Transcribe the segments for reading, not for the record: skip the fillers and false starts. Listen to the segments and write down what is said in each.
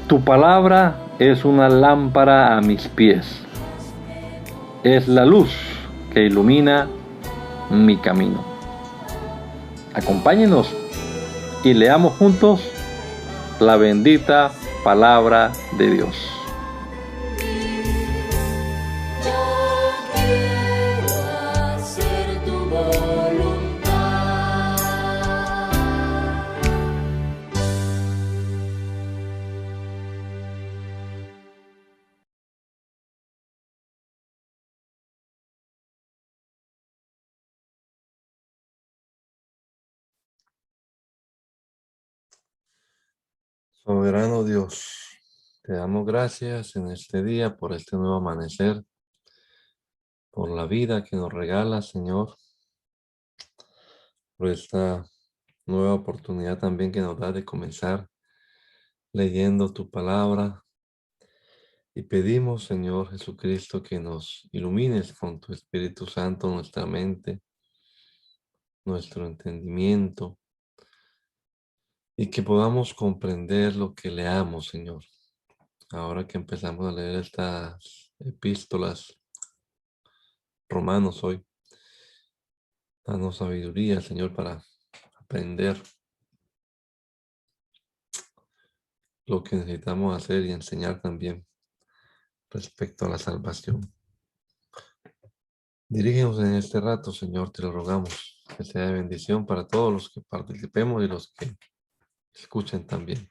Tu palabra es una lámpara a mis pies, es la luz que ilumina mi camino. Acompáñenos y leamos juntos la bendita palabra de Dios. Soberano Dios, te damos gracias en este día por este nuevo amanecer, por la vida que nos regala, Señor, por esta nueva oportunidad también que nos da de comenzar leyendo tu palabra. Y pedimos, Señor Jesucristo, que nos ilumines con tu Espíritu Santo nuestra mente, nuestro entendimiento, y que podamos comprender lo que leamos, Señor. Ahora que empezamos a leer estas epístolas, Romanos hoy, danos sabiduría, Señor, para aprender lo que necesitamos hacer y enseñar también respecto a la salvación. Dirígenos en este rato, Señor, te lo rogamos, que sea de bendición para todos los que participemos y los que escuchen también.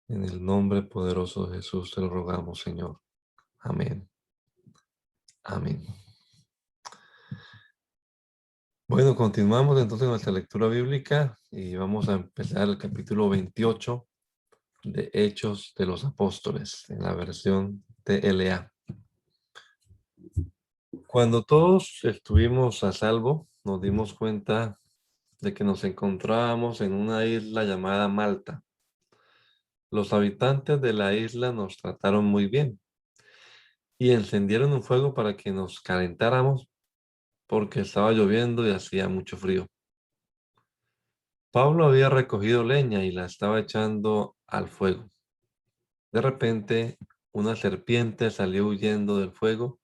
En el nombre poderoso de Jesús te lo rogamos, Señor. Amén. Amén. Bueno, continuamos entonces nuestra lectura bíblica y vamos a empezar el capítulo 28 de Hechos de los Apóstoles, en la versión TLA. Cuando todos estuvimos a salvo, nos dimos cuenta de que nos encontrábamos en una isla llamada Malta. Los habitantes de la isla nos trataron muy bien y encendieron un fuego para que nos calentáramos porque estaba lloviendo y hacía mucho frío. Pablo había recogido leña y la estaba echando al fuego. De repente, una serpiente salió huyendo del fuego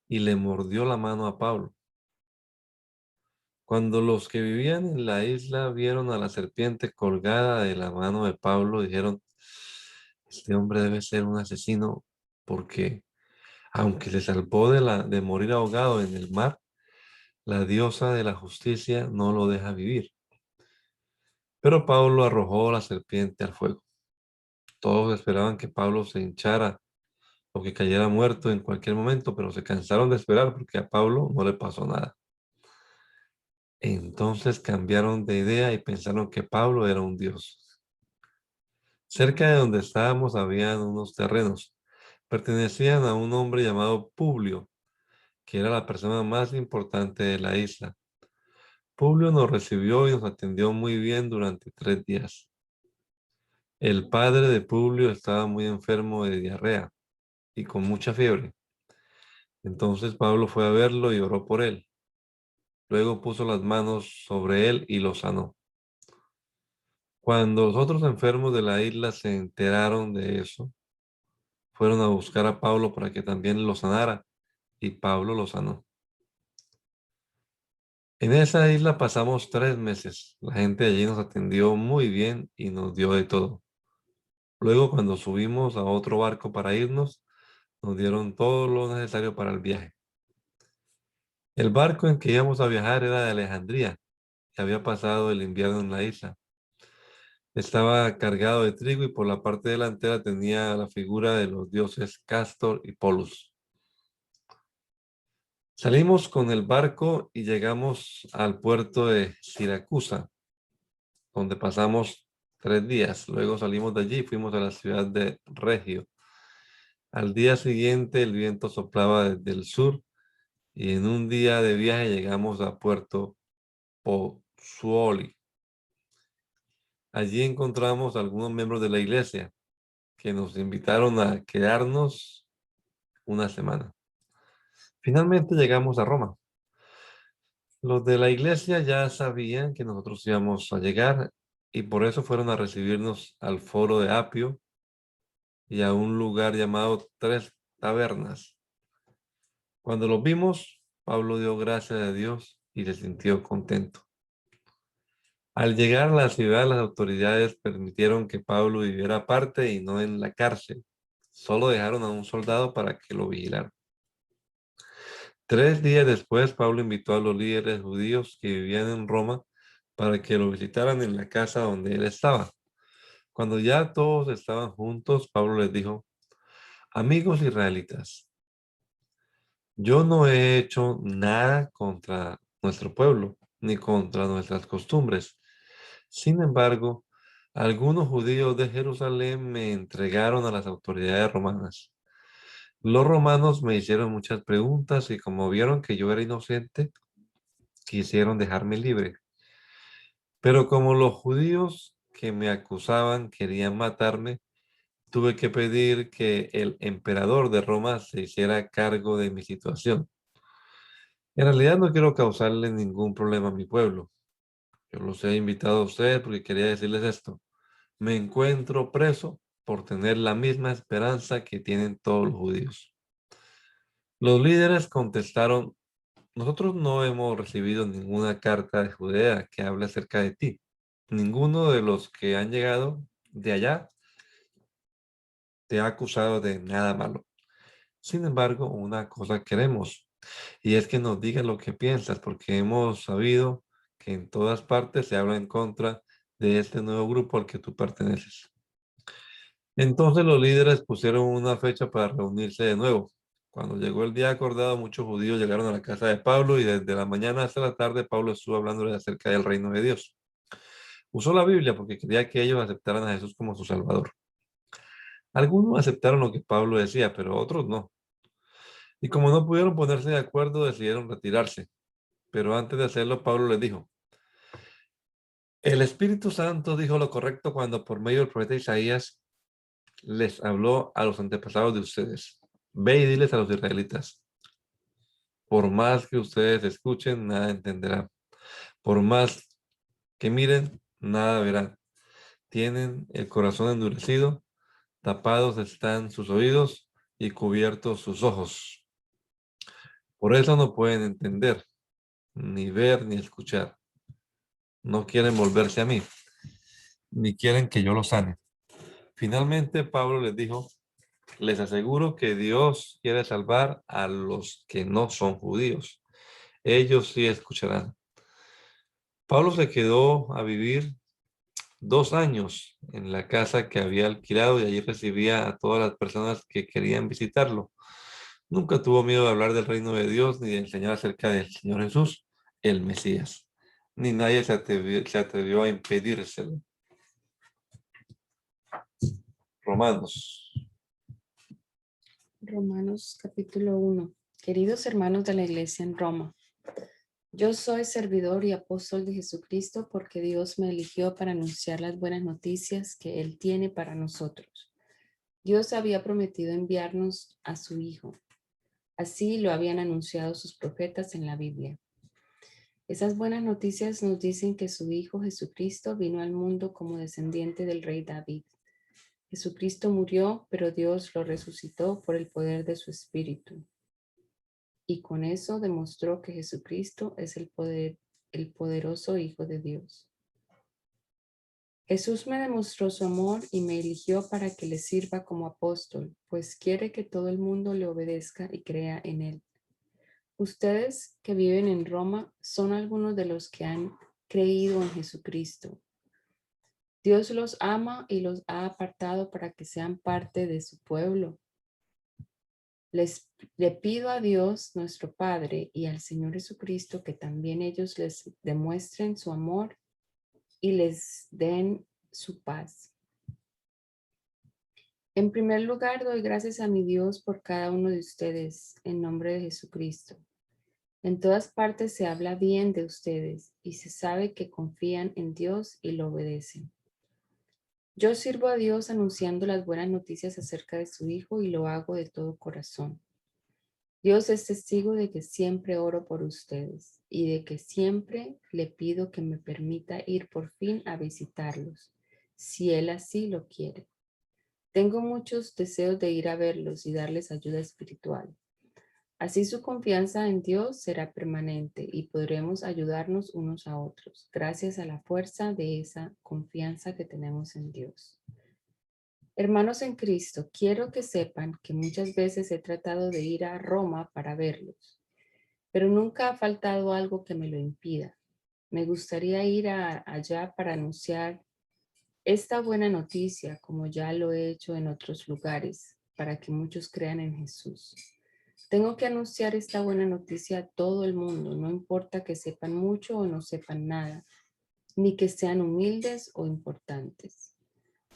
y le mordió la mano a Pablo. Cuando los que vivían en la isla vieron a la serpiente colgada de la mano de Pablo, dijeron, este hombre debe ser un asesino porque, aunque se salvó de morir ahogado en el mar, la diosa de la justicia no lo deja vivir. Pero Pablo arrojó la serpiente al fuego. Todos esperaban que Pablo se hinchara o que cayera muerto en cualquier momento, pero se cansaron de esperar porque a Pablo no le pasó nada. Entonces cambiaron de idea y pensaron que Pablo era un dios. Cerca de donde estábamos habían unos terrenos. Pertenecían a un hombre llamado Publio, que era la persona más importante de la isla. Publio nos recibió y nos atendió muy bien durante 3 días. El padre de Publio estaba muy enfermo de diarrea y con mucha fiebre. Entonces Pablo fue a verlo y oró por él. Luego puso las manos sobre él y lo sanó. Cuando los otros enfermos de la isla se enteraron de eso, fueron a buscar a Pablo para que también lo sanara, y Pablo lo sanó. En esa isla pasamos 3 meses. La gente allí nos atendió muy bien y nos dio de todo. Luego, cuando subimos a otro barco para irnos, nos dieron todo lo necesario para el viaje. El barco en que íbamos a viajar era de Alejandría, que había pasado el invierno en la isla. Estaba cargado de trigo y por la parte delantera tenía la figura de los dioses Castor y Polus. Salimos con el barco y llegamos al puerto de Siracusa, donde pasamos 3 días. Luego salimos de allí y fuimos a la ciudad de Regio. Al día siguiente el viento soplaba desde el sur y en un día de viaje llegamos a Puerto Pozzuoli. Allí encontramos a algunos miembros de la iglesia que nos invitaron a quedarnos una semana. Finalmente llegamos a Roma. Los de la iglesia ya sabían que nosotros íbamos a llegar y por eso fueron a recibirnos al foro de Apio y a un lugar llamado Tres Tabernas. Cuando los vimos, Pablo dio gracias a Dios y se sintió contento. Al llegar a la ciudad, las autoridades permitieron que Pablo viviera aparte y no en la cárcel. Solo dejaron a un soldado para que lo vigilara. 3 días después, Pablo invitó a los líderes judíos que vivían en Roma para que lo visitaran en la casa donde él estaba. Cuando ya todos estaban juntos, Pablo les dijo: amigos israelitas, yo no he hecho nada contra nuestro pueblo, ni contra nuestras costumbres. Sin embargo, algunos judíos de Jerusalén me entregaron a las autoridades romanas. Los romanos me hicieron muchas preguntas y como vieron que yo era inocente, quisieron dejarme libre. Pero como los judíos que me acusaban querían matarme, tuve que pedir que el emperador de Roma se hiciera cargo de mi situación. En realidad no quiero causarle ningún problema a mi pueblo. Yo los he invitado a ustedes porque quería decirles esto. Me encuentro preso por tener la misma esperanza que tienen todos los judíos. Los líderes contestaron: nosotros no hemos recibido ninguna carta de Judea que hable acerca de ti. Ninguno de los que han llegado de allá te ha acusado de nada malo. Sin embargo, una cosa queremos, y es que nos digas lo que piensas, porque hemos sabido que en todas partes se habla en contra de este nuevo grupo al que tú perteneces. Entonces los líderes pusieron una fecha para reunirse de nuevo. Cuando llegó el día acordado, muchos judíos llegaron a la casa de Pablo y desde la mañana hasta la tarde Pablo estuvo hablándoles acerca del reino de Dios. Usó la Biblia porque quería que ellos aceptaran a Jesús como su Salvador. Algunos aceptaron lo que Pablo decía, pero otros no. Y como no pudieron ponerse de acuerdo, decidieron retirarse. Pero antes de hacerlo, Pablo les dijo: el Espíritu Santo dijo lo correcto cuando por medio del profeta Isaías les habló a los antepasados de ustedes. Ve y diles a los israelitas: por más que ustedes escuchen, nada entenderán. Por más que miren, nada verán. Tienen el corazón endurecido, tapados están sus oídos y cubiertos sus ojos. Por eso no pueden entender, ni ver, ni escuchar. No quieren volverse a mí, ni quieren que yo los sane. Finalmente, Pablo les dijo: les aseguro que Dios quiere salvar a los que no son judíos. Ellos sí escucharán. Pablo se quedó a vivir 2 años en la casa que había alquilado y allí recibía a todas las personas que querían visitarlo. Nunca tuvo miedo de hablar del reino de Dios ni de enseñar acerca del Señor Jesús, el Mesías. Ni nadie se atrevió a impedírselo. Romanos. Romanos capítulo 1. Queridos hermanos de la iglesia en Roma, yo soy servidor y apóstol de Jesucristo porque Dios me eligió para anunciar las buenas noticias que Él tiene para nosotros. Dios había prometido enviarnos a su Hijo. Así lo habían anunciado sus profetas en la Biblia. Esas buenas noticias nos dicen que su Hijo Jesucristo vino al mundo como descendiente del rey David. Jesucristo murió, pero Dios lo resucitó por el poder de su Espíritu. Y con eso demostró que Jesucristo es el poderoso Hijo de Dios. Jesús me demostró su amor y me eligió para que le sirva como apóstol, pues quiere que todo el mundo le obedezca y crea en él. Ustedes que viven en Roma son algunos de los que han creído en Jesucristo. Dios los ama y los ha apartado para que sean parte de su pueblo. Le pido a Dios nuestro Padre y al Señor Jesucristo que también ellos les demuestren su amor y les den su paz. En primer lugar, doy gracias a mi Dios por cada uno de ustedes, en nombre de Jesucristo. En todas partes se habla bien de ustedes y se sabe que confían en Dios y lo obedecen. Yo sirvo a Dios anunciando las buenas noticias acerca de su Hijo y lo hago de todo corazón. Dios es testigo de que siempre oro por ustedes y de que siempre le pido que me permita ir por fin a visitarlos, si Él así lo quiere. Tengo muchos deseos de ir a verlos y darles ayuda espiritual. Así su confianza en Dios será permanente y podremos ayudarnos unos a otros, gracias a la fuerza de esa confianza que tenemos en Dios. Hermanos en Cristo, quiero que sepan que muchas veces he tratado de ir a Roma para verlos, pero nunca ha faltado algo que me lo impida. Me gustaría ir allá para anunciar esta buena noticia, como ya lo he hecho en otros lugares, para que muchos crean en Jesús. Tengo que anunciar esta buena noticia a todo el mundo, no importa que sepan mucho o no sepan nada, ni que sean humildes o importantes.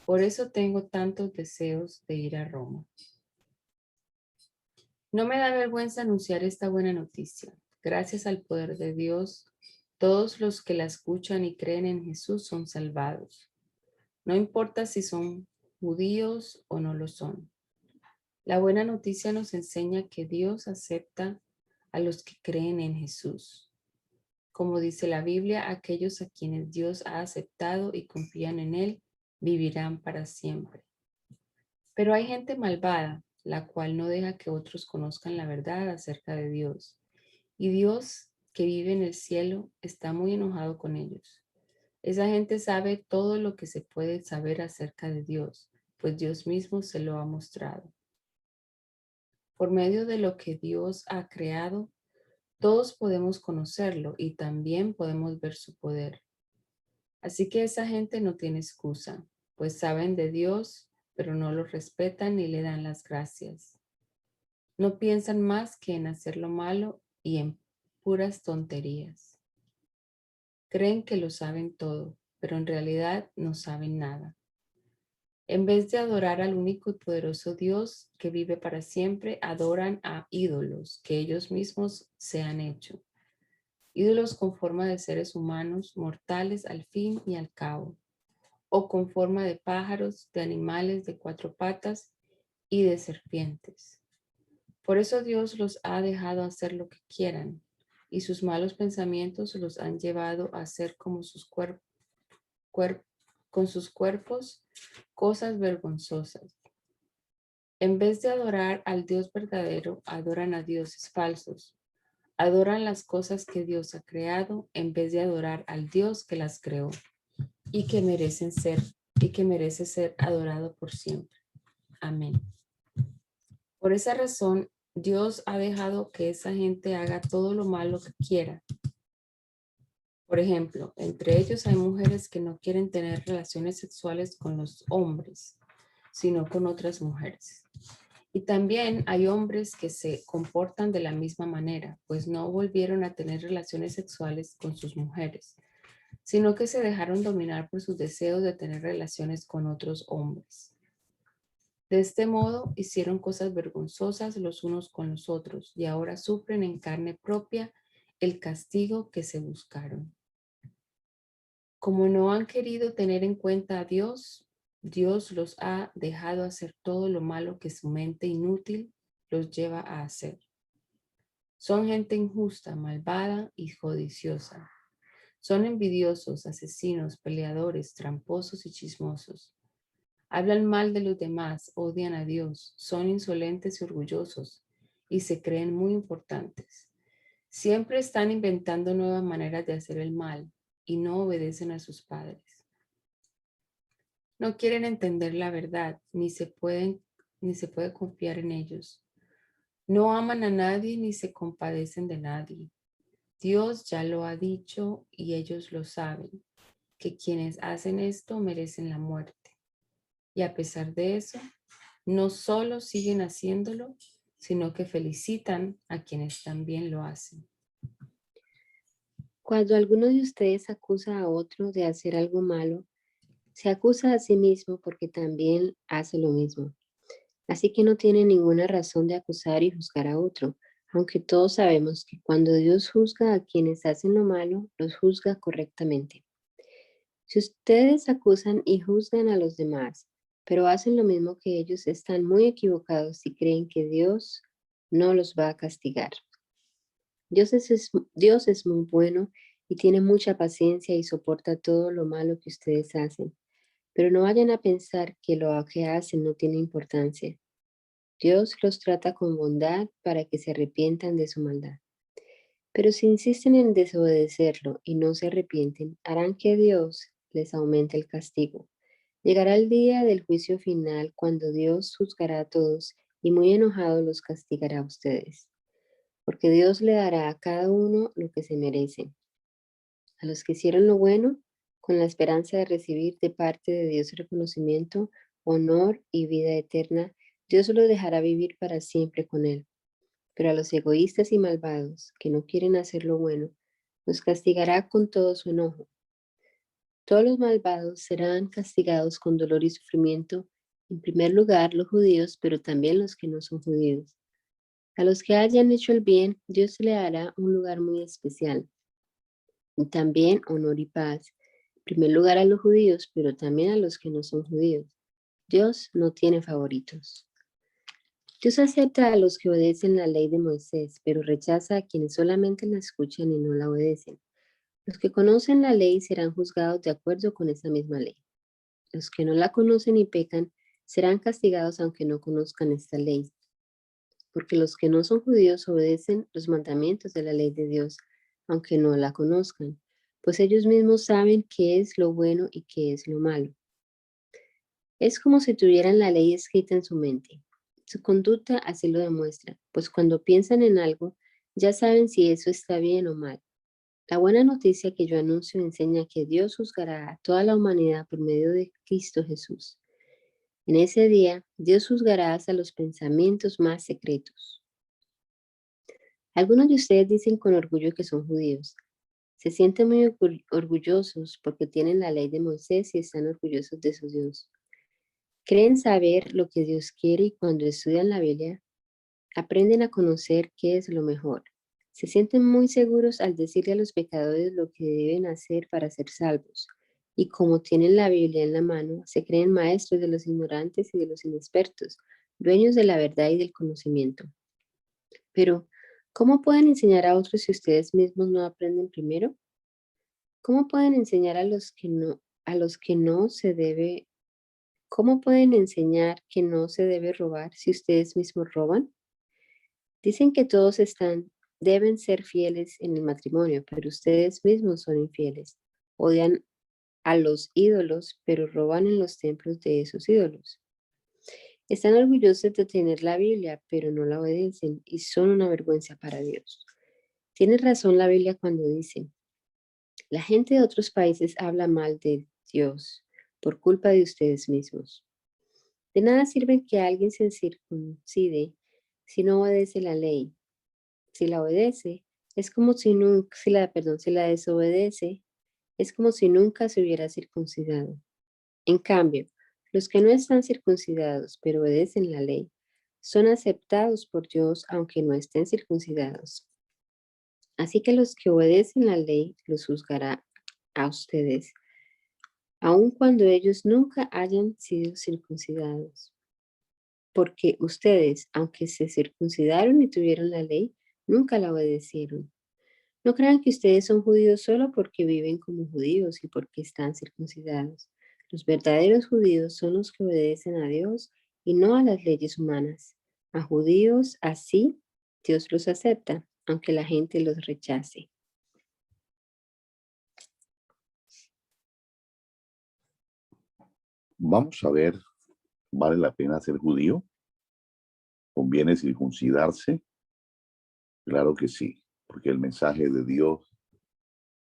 Por eso tengo tantos deseos de ir a Roma. No me da vergüenza anunciar esta buena noticia. Gracias al poder de Dios, todos los que la escuchan y creen en Jesús son salvados. No importa si son judíos o no lo son. La buena noticia nos enseña que Dios acepta a los que creen en Jesús. Como dice la Biblia, aquellos a quienes Dios ha aceptado y confían en Él vivirán para siempre. Pero hay gente malvada, la cual no deja que otros conozcan la verdad acerca de Dios. Y Dios, que vive en el cielo, está muy enojado con ellos. Esa gente sabe todo lo que se puede saber acerca de Dios, pues Dios mismo se lo ha mostrado. Por medio de lo que Dios ha creado, todos podemos conocerlo y también podemos ver su poder. Así que esa gente no tiene excusa, pues saben de Dios, pero no lo respetan ni le dan las gracias. No piensan más que en hacer lo malo y en puras tonterías. Creen que lo saben todo, pero en realidad no saben nada. En vez de adorar al único y poderoso Dios que vive para siempre, adoran a ídolos que ellos mismos se han hecho. Ídolos con forma de seres humanos, mortales al fin y al cabo, o con forma de pájaros, de animales de cuatro patas y de serpientes. Por eso Dios los ha dejado hacer lo que quieran, y sus malos pensamientos los han llevado a hacer como con sus cuerpos cosas vergonzosas. En vez de adorar al Dios verdadero, adoran a dioses falsos. Adoran las cosas que Dios ha creado en vez de adorar al Dios que las creó y que merece ser adorado por siempre. Amén. Por esa razón, Dios ha dejado que esa gente haga todo lo malo que quiera. Por ejemplo, entre ellos hay mujeres que no quieren tener relaciones sexuales con los hombres, sino con otras mujeres. Y también hay hombres que se comportan de la misma manera, pues no volvieron a tener relaciones sexuales con sus mujeres, sino que se dejaron dominar por sus deseos de tener relaciones con otros hombres. De este modo, hicieron cosas vergonzosas los unos con los otros y ahora sufren en carne propia el castigo que se buscaron. Como no han querido tener en cuenta a Dios, Dios los ha dejado hacer todo lo malo que su mente inútil los lleva a hacer. Son gente injusta, malvada y codiciosa. Son envidiosos, asesinos, peleadores, tramposos y chismosos. Hablan mal de los demás, odian a Dios, son insolentes y orgullosos y se creen muy importantes. Siempre están inventando nuevas maneras de hacer el mal y no obedecen a sus padres. No quieren entender la verdad, ni se puede confiar en ellos. No aman a nadie ni se compadecen de nadie. Dios ya lo ha dicho y ellos lo saben, que quienes hacen esto merecen la muerte. Y a pesar de eso, no solo siguen haciéndolo, sino que felicitan a quienes también lo hacen. Cuando alguno de ustedes acusa a otro de hacer algo malo, se acusa a sí mismo porque también hace lo mismo. Así que no tiene ninguna razón de acusar y juzgar a otro, aunque todos sabemos que cuando Dios juzga a quienes hacen lo malo, los juzga correctamente. Si ustedes acusan y juzgan a los demás, pero hacen lo mismo que ellos, están muy equivocados si creen que Dios no los va a castigar. Dios es muy bueno y tiene mucha paciencia y soporta todo lo malo que ustedes hacen. Pero no vayan a pensar que lo que hacen no tiene importancia. Dios los trata con bondad para que se arrepientan de su maldad. Pero si insisten en desobedecerlo y no se arrepienten, harán que Dios les aumente el castigo. Llegará el día del juicio final cuando Dios juzgará a todos y muy enojado los castigará a ustedes. Porque Dios le dará a cada uno lo que se merece. A los que hicieron lo bueno, con la esperanza de recibir de parte de Dios reconocimiento, honor y vida eterna, Dios los dejará vivir para siempre con Él. Pero a los egoístas y malvados, que no quieren hacer lo bueno, los castigará con todo su enojo. Todos los malvados serán castigados con dolor y sufrimiento, en primer lugar los judíos, pero también los que no son judíos. A los que hayan hecho el bien, Dios le dará un lugar muy especial. Y también honor y paz. En primer lugar a los judíos, pero también a los que no son judíos. Dios no tiene favoritos. Dios acepta a los que obedecen la ley de Moisés, pero rechaza a quienes solamente la escuchan y no la obedecen. Los que conocen la ley serán juzgados de acuerdo con esa misma ley. Los que no la conocen y pecan serán castigados aunque no conozcan esta ley. Porque los que no son judíos obedecen los mandamientos de la ley de Dios, aunque no la conozcan, pues ellos mismos saben qué es lo bueno y qué es lo malo. Es como si tuvieran la ley escrita en su mente. Su conducta así lo demuestra, pues cuando piensan en algo, ya saben si eso está bien o mal. La buena noticia que yo anuncio enseña que Dios juzgará a toda la humanidad por medio de Cristo Jesús. En ese día, Dios juzgará hasta los pensamientos más secretos. Algunos de ustedes dicen con orgullo que son judíos. Se sienten muy orgullosos porque tienen la ley de Moisés y están orgullosos de su Dios. Creen saber lo que Dios quiere y cuando estudian la Biblia, aprenden a conocer qué es lo mejor. Se sienten muy seguros al decirle a los pecadores lo que deben hacer para ser salvos. Y como tienen la Biblia en la mano, se creen maestros de los ignorantes y de los inexpertos, dueños de la verdad y del conocimiento. Pero, ¿cómo pueden enseñar a otros si ustedes mismos no aprenden primero? ¿Cómo pueden enseñar cómo pueden enseñar que no se debe robar si ustedes mismos roban? Dicen que deben ser fieles en el matrimonio, pero ustedes mismos son infieles. Odian a los ídolos, pero roban en los templos de esos ídolos. Están orgullosos de tener la Biblia, pero no la obedecen y son una vergüenza para Dios. Tiene razón la Biblia cuando dice, la gente de otros países habla mal de Dios por culpa de ustedes mismos. De nada sirve que alguien se circuncide si no obedece la ley. Si la obedece, es como si nunca, si la desobedece, es como si nunca se hubiera circuncidado. En cambio, los que no están circuncidados, pero obedecen la ley, son aceptados por Dios aunque no estén circuncidados. Así que los que obedecen la ley los juzgará a ustedes, aun cuando ellos nunca hayan sido circuncidados. Porque ustedes, aunque se circuncidaron y tuvieron la ley, nunca la obedecieron. No crean que ustedes son judíos solo porque viven como judíos y porque están circuncidados. Los verdaderos judíos son los que obedecen a Dios y no a las leyes humanas. A judíos así Dios los acepta, aunque la gente los rechace. Vamos a ver, ¿vale la pena ser judío? ¿Conviene circuncidarse? Claro que sí, porque el mensaje de Dios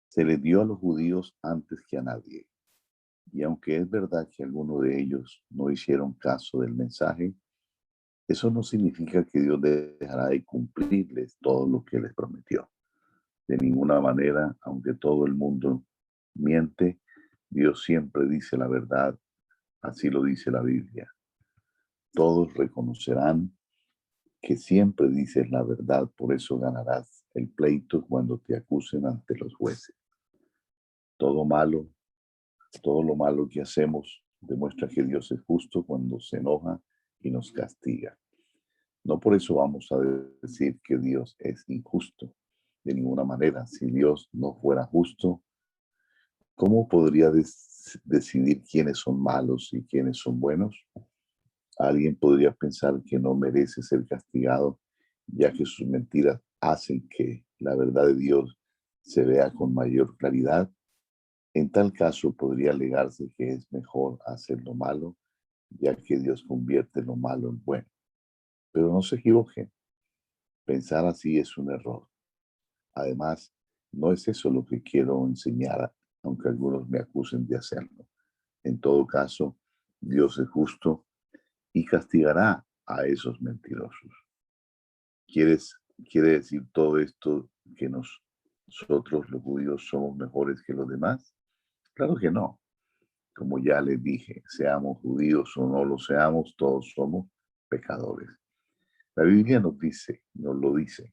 se le dio a los judíos antes que a nadie. Y aunque es verdad que algunos de ellos no hicieron caso del mensaje, eso no significa que Dios dejará de cumplirles todo lo que les prometió. De ninguna manera, aunque todo el mundo miente, Dios siempre dice la verdad, así lo dice la Biblia. Todos reconocerán que siempre dices la verdad, por eso ganarás el pleito cuando te acusen ante los jueces. Todo lo malo que hacemos demuestra que Dios es justo cuando se enoja y nos castiga. No por eso vamos a decir que Dios es injusto, de ninguna manera. Si Dios no fuera justo, ¿cómo podría decidir quiénes son malos y quiénes son buenos? Alguien podría pensar que no merece ser castigado, ya que sus mentiras hacen que la verdad de Dios se vea con mayor claridad. En tal caso, podría alegarse que es mejor hacer lo malo, ya que Dios convierte lo malo en bueno. Pero no se equivoquen, pensar así es un error. Además, no es eso lo que quiero enseñar, aunque algunos me acusen de hacerlo. En todo caso, Dios es justo y castigará a esos mentirosos. ¿Quiere decir todo esto que nosotros los judíos somos mejores que los demás? Claro que no. Como ya les dije, seamos judíos o no lo seamos, todos somos pecadores. La Biblia nos lo dice.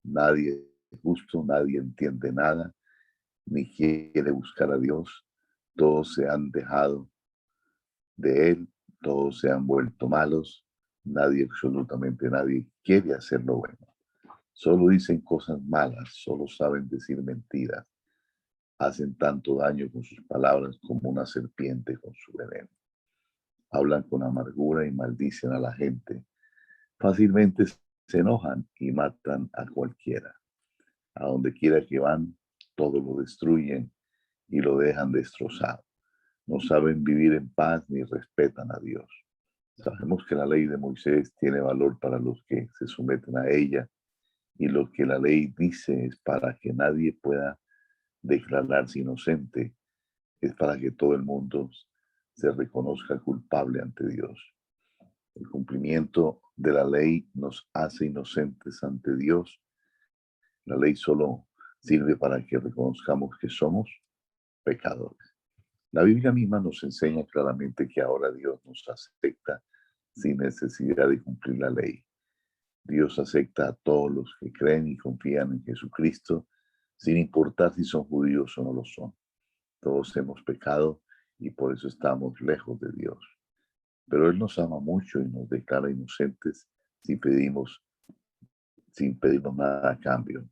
Nadie es justo, nadie entiende nada, ni quiere buscar a Dios. Todos se han dejado de Él, todos se han vuelto malos. Nadie, absolutamente nadie, quiere hacer lo bueno. Solo dicen cosas malas, solo saben decir mentiras. Hacen tanto daño con sus palabras como una serpiente con su veneno. Hablan con amargura y maldicen a la gente. Fácilmente se enojan y matan a cualquiera. A donde quiera que van, todo lo destruyen y lo dejan destrozado. No saben vivir en paz ni respetan a Dios. Sabemos que la ley de Moisés tiene valor para los que se someten a ella, y lo que la ley dice es para que nadie pueda declararse inocente, es para que todo el mundo se reconozca culpable ante Dios. El cumplimiento de la ley nos hace inocentes ante Dios. La ley solo sirve para que reconozcamos que somos pecadores. La Biblia misma nos enseña claramente que ahora Dios nos acepta sin necesidad de cumplir la ley. Dios acepta a todos los que creen y confían en Jesucristo, sin importar si son judíos o no lo son. Todos hemos pecado y por eso estamos lejos de Dios. Pero Él nos ama mucho y nos declara inocentes sin pedirnos nada a cambio.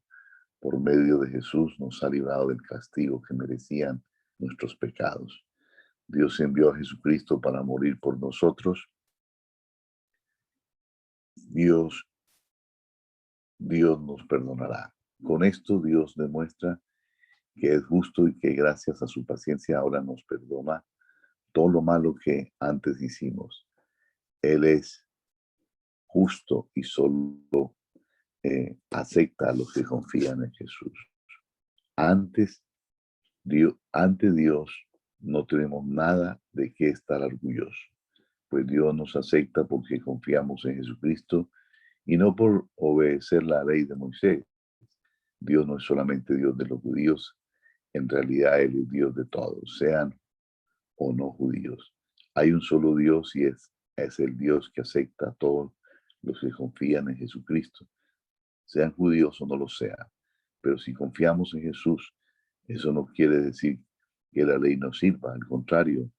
Por medio de Jesús nos ha librado del castigo que merecían nuestros pecados. Dios envió a Jesucristo para morir por nosotros. Dios nos perdonará. Con esto Dios demuestra que es justo y que gracias a su paciencia ahora nos perdona todo lo malo que antes hicimos. Él es justo y solo acepta a los que confían en Jesús. Ante Dios no tenemos nada de qué estar orgullosos, pues Dios nos acepta porque confiamos en Jesucristo y no por obedecer la ley de Moisés. Dios no es solamente Dios de los judíos, en realidad Él es Dios de todos, sean o no judíos. Hay un solo Dios y es el Dios que acepta a todos los que confían en Jesucristo, sean judíos o no lo sean. Pero si confiamos en Jesús, eso no quiere decir que la ley nos sirva. Al contrario,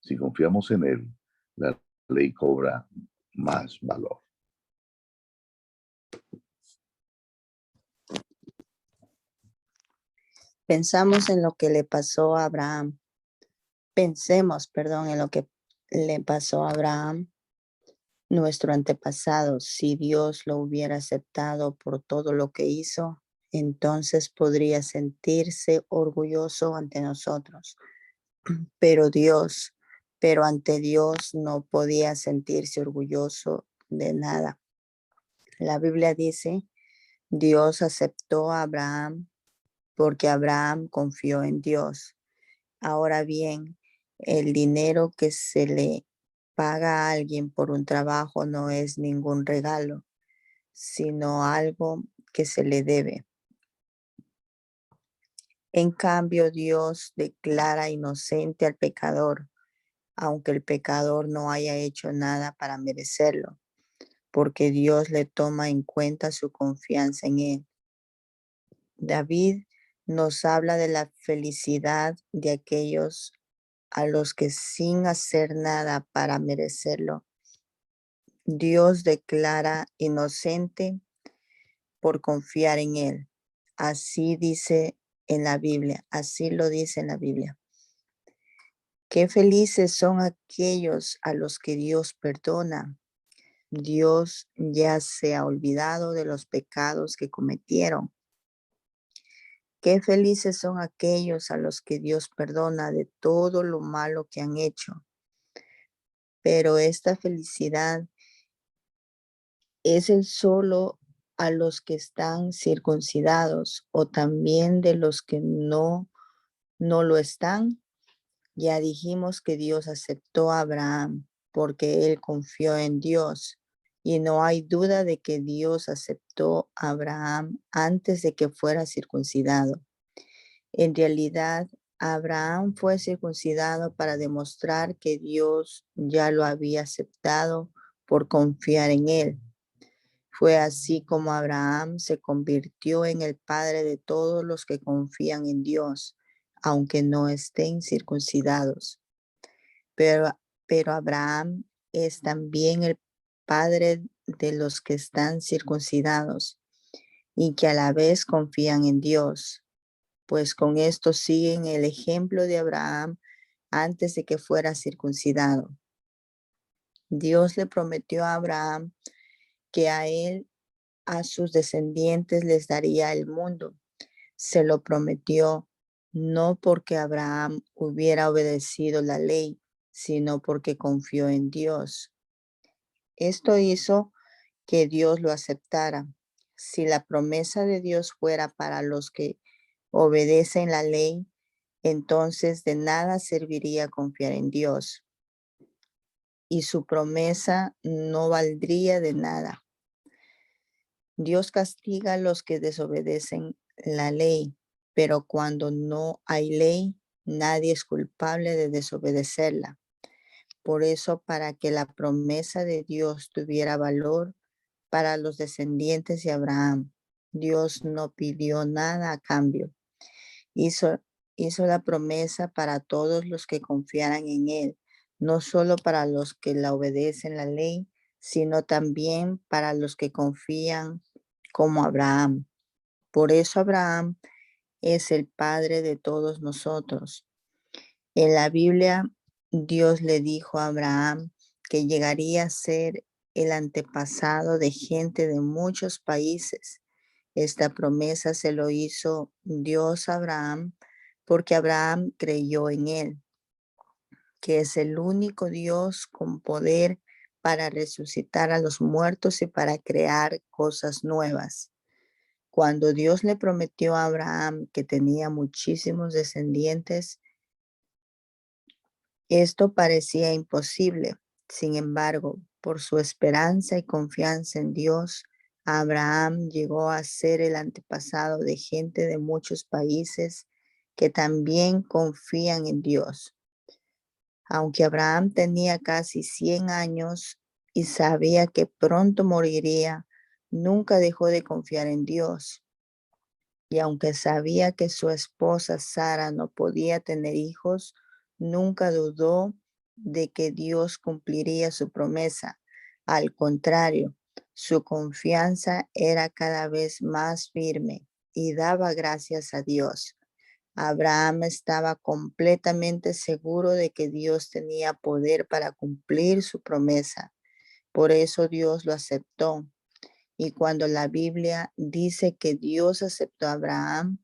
si confiamos en Él, la ley cobra más valor. Pensemos, en lo que le pasó a Abraham, nuestro antepasado. Si Dios lo hubiera aceptado por todo lo que hizo, entonces podría sentirse orgulloso ante nosotros. Pero ante Dios no podía sentirse orgulloso de nada. La Biblia dice, Dios aceptó a Abraham porque Abraham confió en Dios. Ahora bien, el dinero que se le paga a alguien por un trabajo no es ningún regalo, sino algo que se le debe. En cambio, Dios declara inocente al pecador, aunque el pecador no haya hecho nada para merecerlo, porque Dios le toma en cuenta su confianza en él. David nos habla de la felicidad de aquellos a los que sin hacer nada para merecerlo, Dios declara inocente por confiar en Él. Así dice en la Biblia, así lo dice en la Biblia. Qué felices son aquellos a los que Dios perdona. Dios ya se ha olvidado de los pecados que cometieron. Qué felices son aquellos a los que Dios perdona de todo lo malo que han hecho. Pero esta felicidad es el solo a los que están circuncidados o también de los que no lo están. Ya dijimos que Dios aceptó a Abraham porque él confió en Dios. Y no hay duda de que Dios aceptó a Abraham antes de que fuera circuncidado. En realidad, Abraham fue circuncidado para demostrar que Dios ya lo había aceptado por confiar en él. Fue así como Abraham se convirtió en el padre de todos los que confían en Dios, aunque no estén circuncidados. Pero Abraham es también el padre de los que están circuncidados y que a la vez confían en Dios, pues con esto siguen el ejemplo de Abraham antes de que fuera circuncidado. Dios le prometió a Abraham que a él, a sus descendientes les daría el mundo. Se lo prometió no porque Abraham hubiera obedecido la ley, sino porque confió en Dios. Esto hizo que Dios lo aceptara. Si la promesa de Dios fuera para los que obedecen la ley, entonces de nada serviría confiar en Dios y su promesa no valdría de nada. Dios castiga a los que desobedecen la ley, pero cuando no hay ley, nadie es culpable de desobedecerla. Por eso, para que la promesa de Dios tuviera valor para los descendientes de Abraham, Dios no pidió nada a cambio. Hizo la promesa para todos los que confiaran en Él, no solo para los que la obedecen la ley, sino también para los que confían como Abraham. Por eso Abraham es el padre de todos nosotros. En la Biblia, Dios le dijo a Abraham que llegaría a ser el antepasado de gente de muchos países. Esta promesa se lo hizo Dios a Abraham porque Abraham creyó en él, que es el único Dios con poder para resucitar a los muertos y para crear cosas nuevas. Cuando Dios le prometió a Abraham que tenía muchísimos descendientes, esto parecía imposible. Sin embargo, por su esperanza y confianza en Dios, Abraham llegó a ser el antepasado de gente de muchos países que también confían en Dios. Aunque Abraham tenía casi 100 años y sabía que pronto moriría, nunca dejó de confiar en Dios. Y aunque sabía que su esposa Sara no podía tener hijos, nunca dudó de que Dios cumpliría su promesa. Al contrario, su confianza era cada vez más firme y daba gracias a Dios. Abraham estaba completamente seguro de que Dios tenía poder para cumplir su promesa. Por eso Dios lo aceptó. Y cuando la Biblia dice que Dios aceptó a Abraham,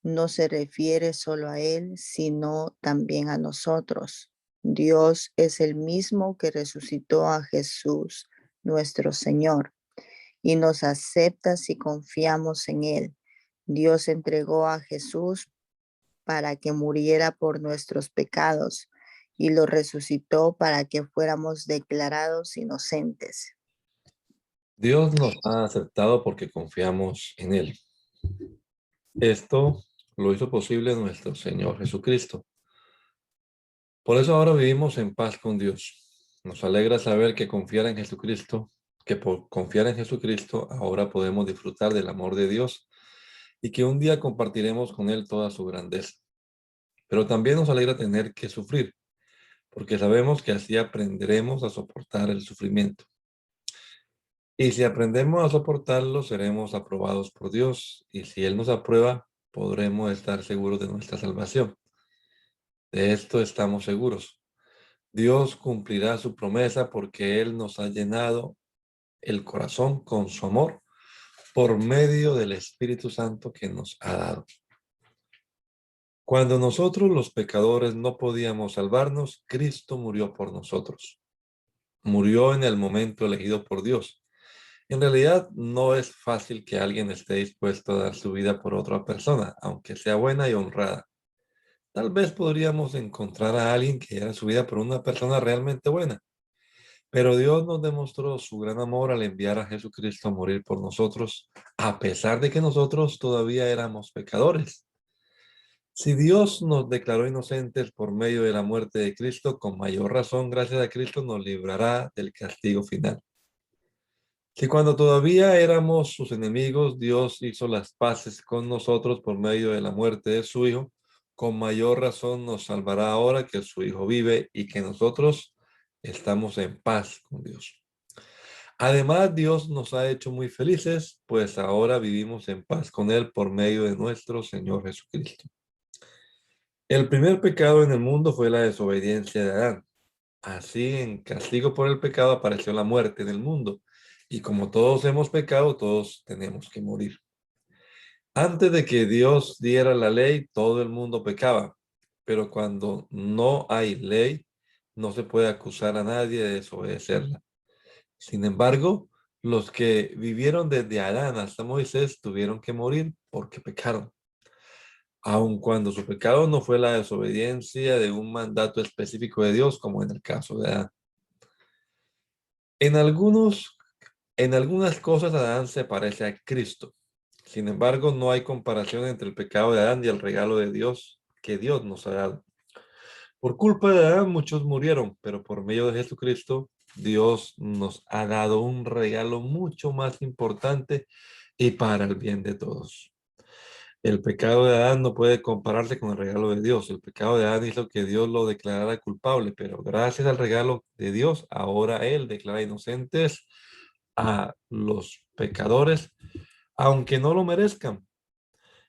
no se refiere solo a él, sino también a nosotros. Dios es el mismo que resucitó a Jesús, nuestro Señor, y nos acepta si confiamos en él. Dios entregó a Jesús para que muriera por nuestros pecados y lo resucitó para que fuéramos declarados inocentes. Dios nos ha aceptado porque confiamos en Él. Esto lo hizo posible nuestro Señor Jesucristo. Por eso ahora vivimos en paz con Dios. Nos alegra saber que por confiar en Jesucristo, ahora podemos disfrutar del amor de Dios y que un día compartiremos con Él toda su grandeza. Pero también nos alegra tener que sufrir, porque sabemos que así aprenderemos a soportar el sufrimiento. Y si aprendemos a soportarlo, seremos aprobados por Dios. Y si Él nos aprueba, podremos estar seguros de nuestra salvación. De esto estamos seguros. Dios cumplirá su promesa porque Él nos ha llenado el corazón con su amor por medio del Espíritu Santo que nos ha dado. Cuando nosotros los pecadores no podíamos salvarnos, Cristo murió por nosotros. Murió en el momento elegido por Dios. En realidad no es fácil que alguien esté dispuesto a dar su vida por otra persona, aunque sea buena y honrada. Tal vez podríamos encontrar a alguien que diera su vida por una persona realmente buena. Pero Dios nos demostró su gran amor al enviar a Jesucristo a morir por nosotros, a pesar de que nosotros todavía éramos pecadores. Si Dios nos declaró inocentes por medio de la muerte de Cristo, con mayor razón, gracias a Cristo, nos librará del castigo final. Si cuando todavía éramos sus enemigos, Dios hizo las paces con nosotros por medio de la muerte de su Hijo, con mayor razón nos salvará ahora que su Hijo vive y que nosotros estamos en paz con Dios. Además, Dios nos ha hecho muy felices, pues ahora vivimos en paz con Él por medio de nuestro Señor Jesucristo. El primer pecado en el mundo fue la desobediencia de Adán. Así, en castigo por el pecado apareció la muerte en el mundo. Y como todos hemos pecado, todos tenemos que morir. Antes de que Dios diera la ley, todo el mundo pecaba. Pero cuando no hay ley, no se puede acusar a nadie de desobedecerla. Sin embargo, los que vivieron desde Adán hasta Moisés tuvieron que morir porque pecaron, aun cuando su pecado no fue la desobediencia de un mandato específico de Dios, como en el caso de Adán. En algunas cosas Adán se parece a Cristo. Sin embargo, no hay comparación entre el pecado de Adán y el regalo de Dios que Dios nos ha dado. Por culpa de Adán muchos murieron, pero por medio de Jesucristo, Dios nos ha dado un regalo mucho más importante y para el bien de todos. El pecado de Adán no puede compararse con el regalo de Dios. El pecado de Adán hizo que Dios lo declarara culpable, pero gracias al regalo de Dios, ahora Él declara inocentes a los pecadores, aunque no lo merezcan.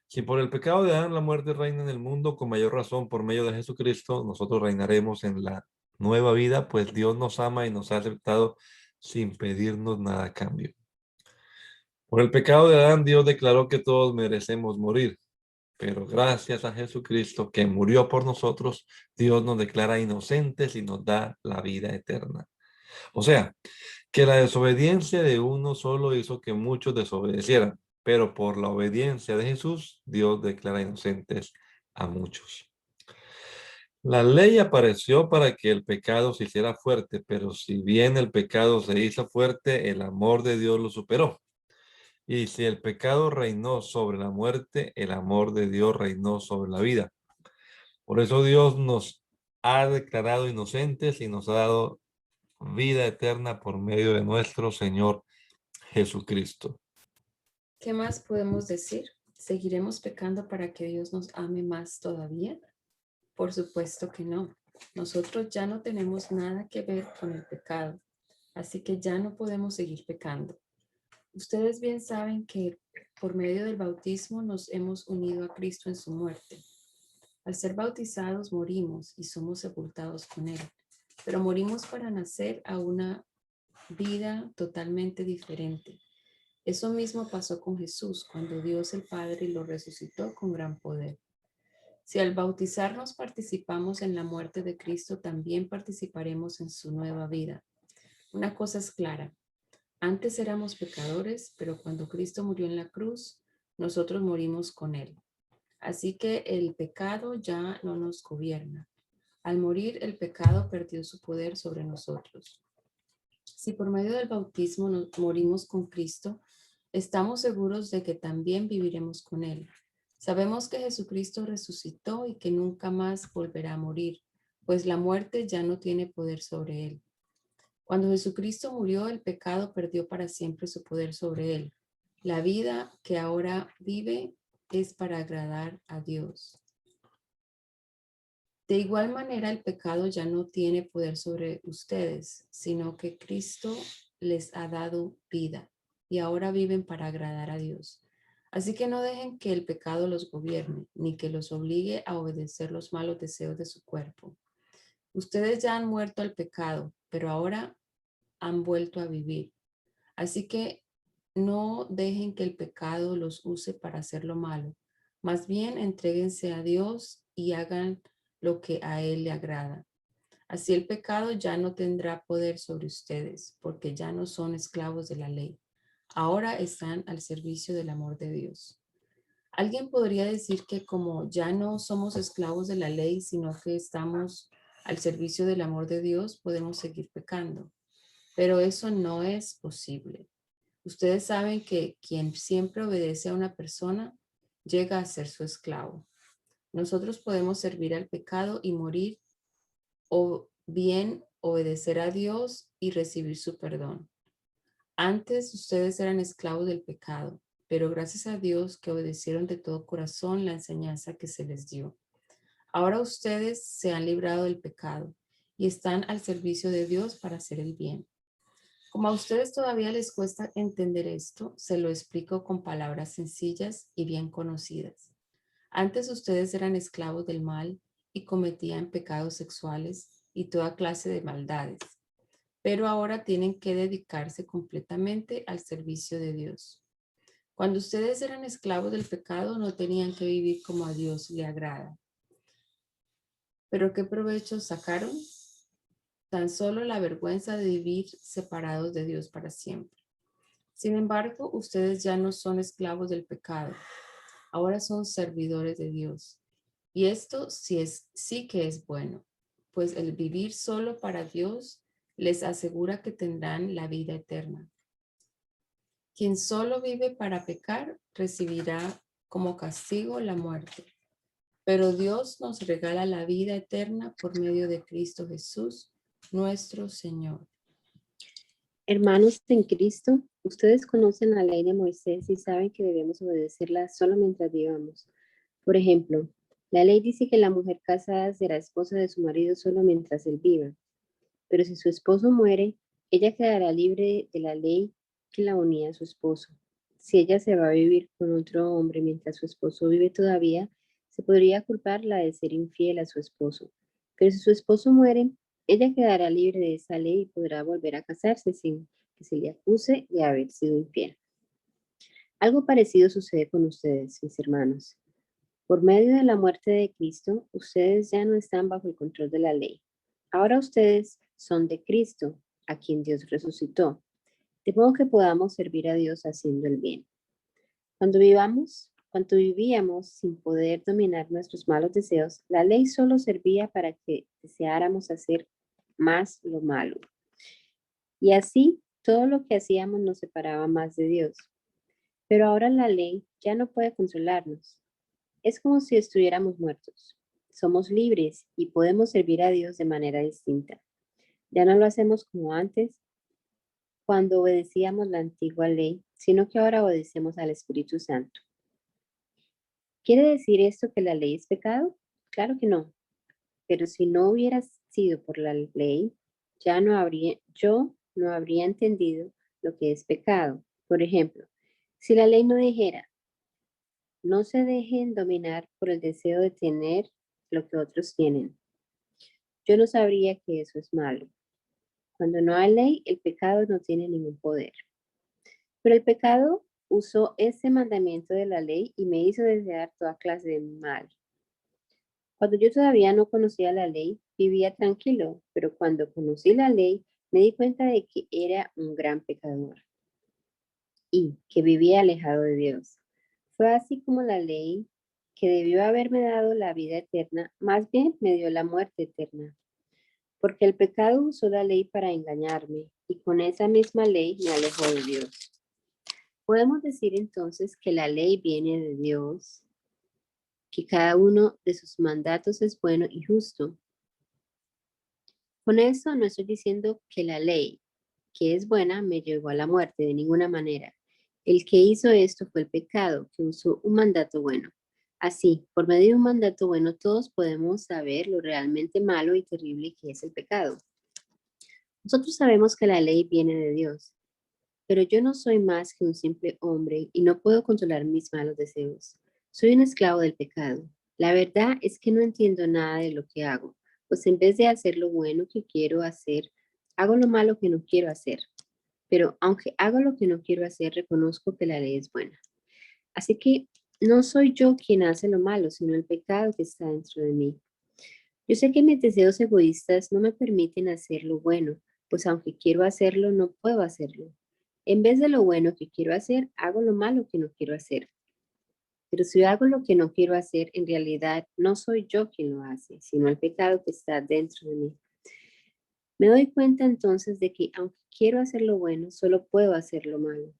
Si por el pecado de Adán la muerte reina en el mundo, con mayor razón por medio de Jesucristo, nosotros reinaremos en la nueva vida, pues Dios nos ama y nos ha aceptado sin pedirnos nada a cambio. Por el pecado de Adán, Dios declaró que todos merecemos morir, pero gracias a Jesucristo que murió por nosotros, Dios nos declara inocentes y nos da la vida eterna. O sea, que la desobediencia de uno solo hizo que muchos desobedecieran, pero por la obediencia de Jesús, Dios declara inocentes a muchos. La ley apareció para que el pecado se hiciera fuerte, pero si bien el pecado se hizo fuerte, el amor de Dios lo superó. Y si el pecado reinó sobre la muerte, el amor de Dios reinó sobre la vida. Por eso Dios nos ha declarado inocentes y nos ha dado vida eterna por medio de nuestro Señor Jesucristo. ¿Qué más podemos decir? ¿Seguiremos pecando para que Dios nos ame más todavía? Por supuesto que no. Nosotros ya no tenemos nada que ver con el pecado, así que ya no podemos seguir pecando. Ustedes bien saben que por medio del bautismo nos hemos unido a Cristo en su muerte. Al ser bautizados morimos y somos sepultados con Él, pero morimos para nacer a una vida totalmente diferente. Eso mismo pasó con Jesús cuando Dios el Padre lo resucitó con gran poder. Si al bautizarnos participamos en la muerte de Cristo, también participaremos en su nueva vida. Una cosa es clara. Antes éramos pecadores, pero cuando Cristo murió en la cruz, nosotros morimos con Él. Así que el pecado ya no nos gobierna. Al morir, el pecado perdió su poder sobre nosotros. Si por medio del bautismo nos morimos con Cristo, estamos seguros de que también viviremos con Él. Sabemos que Jesucristo resucitó y que nunca más volverá a morir, pues la muerte ya no tiene poder sobre Él. Cuando Jesucristo murió, el pecado perdió para siempre su poder sobre Él. La vida que ahora vive es para agradar a Dios. De igual manera, el pecado ya no tiene poder sobre ustedes, sino que Cristo les ha dado vida y ahora viven para agradar a Dios. Así que no dejen que el pecado los gobierne, ni que los obligue a obedecer los malos deseos de su cuerpo. Ustedes ya han muerto al pecado, pero ahora han vuelto a vivir. Así que no dejen que el pecado los use para hacer lo malo. Más bien, entréguense a Dios y hagan lo que a Él le agrada. Así el pecado ya no tendrá poder sobre ustedes, porque ya no son esclavos de la ley. Ahora están al servicio del amor de Dios. Alguien podría decir que como ya no somos esclavos de la ley, sino que estamos al servicio del amor de Dios, podemos seguir pecando. Pero eso no es posible. Ustedes saben que quien siempre obedece a una persona llega a ser su esclavo. Nosotros podemos servir al pecado y morir, o bien obedecer a Dios y recibir su perdón. Antes ustedes eran esclavos del pecado, pero gracias a Dios que obedecieron de todo corazón la enseñanza que se les dio. Ahora ustedes se han librado del pecado y están al servicio de Dios para hacer el bien. Como a ustedes todavía les cuesta entender esto, se lo explico con palabras sencillas y bien conocidas. Antes ustedes eran esclavos del mal y cometían pecados sexuales y toda clase de maldades, pero ahora tienen que dedicarse completamente al servicio de Dios. Cuando ustedes eran esclavos del pecado, no tenían que vivir como a Dios le agrada. ¿Pero qué provecho sacaron? Tan solo la vergüenza de vivir separados de Dios para siempre. Sin embargo, ustedes ya no son esclavos del pecado, ahora son servidores de Dios. Y esto sí que es bueno, pues el vivir solo para Dios les asegura que tendrán la vida eterna. Quien solo vive para pecar recibirá como castigo la muerte. Pero Dios nos regala la vida eterna por medio de Cristo Jesús, nuestro Señor. Hermanos en Cristo, ustedes conocen la ley de Moisés y saben que debemos obedecerla solo mientras vivamos. Por ejemplo, la ley dice que la mujer casada será esposa de su marido solo mientras él viva. Pero si su esposo muere, ella quedará libre de la ley que la unía a su esposo. Si ella se va a vivir con otro hombre mientras su esposo vive todavía, se podría culparla de ser infiel a su esposo. Pero si su esposo muere, ella quedará libre de esa ley y podrá volver a casarse sin que se le acuse de haber sido infiel. Algo parecido sucede con ustedes, mis hermanos. Por medio de la muerte de Cristo, ustedes ya no están bajo el control de la ley. Ahora ustedes son de Cristo, a quien Dios resucitó, de modo que podamos servir a Dios haciendo el bien. Cuando vivíamos sin poder dominar nuestros malos deseos, la ley solo servía para que deseáramos hacer más lo malo. Y así, todo lo que hacíamos nos separaba más de Dios. Pero ahora la ley ya no puede controlarnos. Es como si estuviéramos muertos. Somos libres y podemos servir a Dios de manera distinta. Ya no lo hacemos como antes, cuando obedecíamos la antigua ley, sino que ahora obedecemos al Espíritu Santo. ¿Quiere decir esto que la ley es pecado? Claro que no. Pero si no hubiera sido por la ley, yo no habría entendido lo que es pecado. Por ejemplo, si la ley no dijera, no se dejen dominar por el deseo de tener lo que otros tienen, yo no sabría que eso es malo. Cuando no hay ley, el pecado no tiene ningún poder. Pero el pecado usó ese mandamiento de la ley y me hizo desear toda clase de mal. Cuando yo todavía no conocía la ley, vivía tranquilo, pero cuando conocí la ley, me di cuenta de que era un gran pecador y que vivía alejado de Dios. Fue así como la ley, que debió haberme dado la vida eterna, más bien me dio la muerte eterna. Porque el pecado usó la ley para engañarme y con esa misma ley me alejó de Dios. Podemos decir entonces que la ley viene de Dios, que cada uno de sus mandatos es bueno y justo. Con eso no estoy diciendo que la ley, que es buena, me llevó a la muerte de ninguna manera. El que hizo esto fue el pecado, que usó un mandato bueno. Así, por medio de un mandato bueno, todos podemos saber lo realmente malo y terrible que es el pecado. Nosotros sabemos que la ley viene de Dios, pero yo no soy más que un simple hombre y no puedo controlar mis malos deseos. Soy un esclavo del pecado. La verdad es que no entiendo nada de lo que hago, pues en vez de hacer lo bueno que quiero hacer, hago lo malo que no quiero hacer. Pero aunque hago lo que no quiero hacer, reconozco que la ley es buena. Así que no soy yo quien hace lo malo, sino el pecado que está dentro de mí. Yo sé que mis deseos egoístas no me permiten hacer lo bueno, pues aunque quiero hacerlo, no puedo hacerlo. En vez de lo bueno que quiero hacer, hago lo malo que no quiero hacer. Pero si hago lo que no quiero hacer, en realidad no soy yo quien lo hace, sino el pecado que está dentro de mí. Me doy cuenta entonces de que aunque quiero hacer lo bueno, solo puedo hacer lo malo.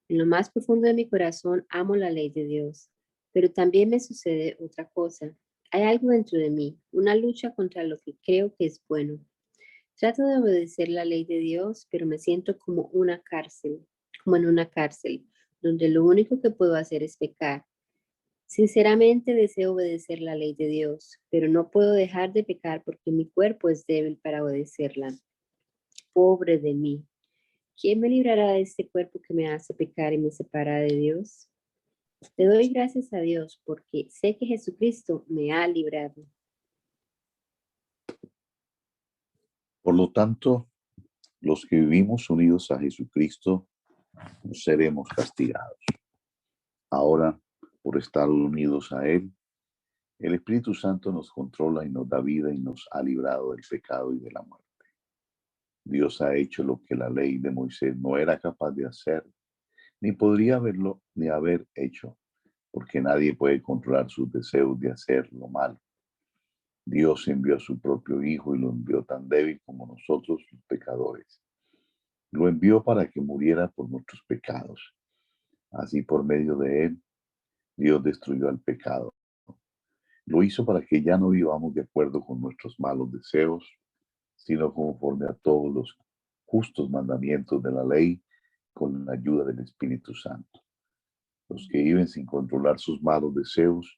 En lo más profundo de mi corazón amo la ley de Dios, pero también me sucede otra cosa. Hay algo dentro de mí, una lucha contra lo que creo que es bueno. Trato de obedecer la ley de Dios, pero me siento como en una cárcel, donde lo único que puedo hacer es pecar. Sinceramente deseo obedecer la ley de Dios, pero no puedo dejar de pecar porque mi cuerpo es débil para obedecerla. Pobre de mí. ¿Quién me librará de este cuerpo que me hace pecar y me separa de Dios? Le doy gracias a Dios porque sé que Jesucristo me ha librado. Por lo tanto, los que vivimos unidos a Jesucristo no seremos castigados. Ahora, por estar unidos a Él, el Espíritu Santo nos controla y nos da vida y nos ha librado del pecado y de la muerte. Dios ha hecho lo que la ley de Moisés no era capaz de hacer, ni podría haberlo ni haber hecho, porque nadie puede controlar sus deseos de hacer lo malo. Dios envió a su propio Hijo y lo envió tan débil como nosotros, los pecadores. Lo envió para que muriera por nuestros pecados. Así, por medio de Él, Dios destruyó al pecado. Lo hizo para que ya no vivamos de acuerdo con nuestros malos deseos, sino conforme a todos los justos mandamientos de la ley, con la ayuda del Espíritu Santo. Los que viven sin controlar sus malos deseos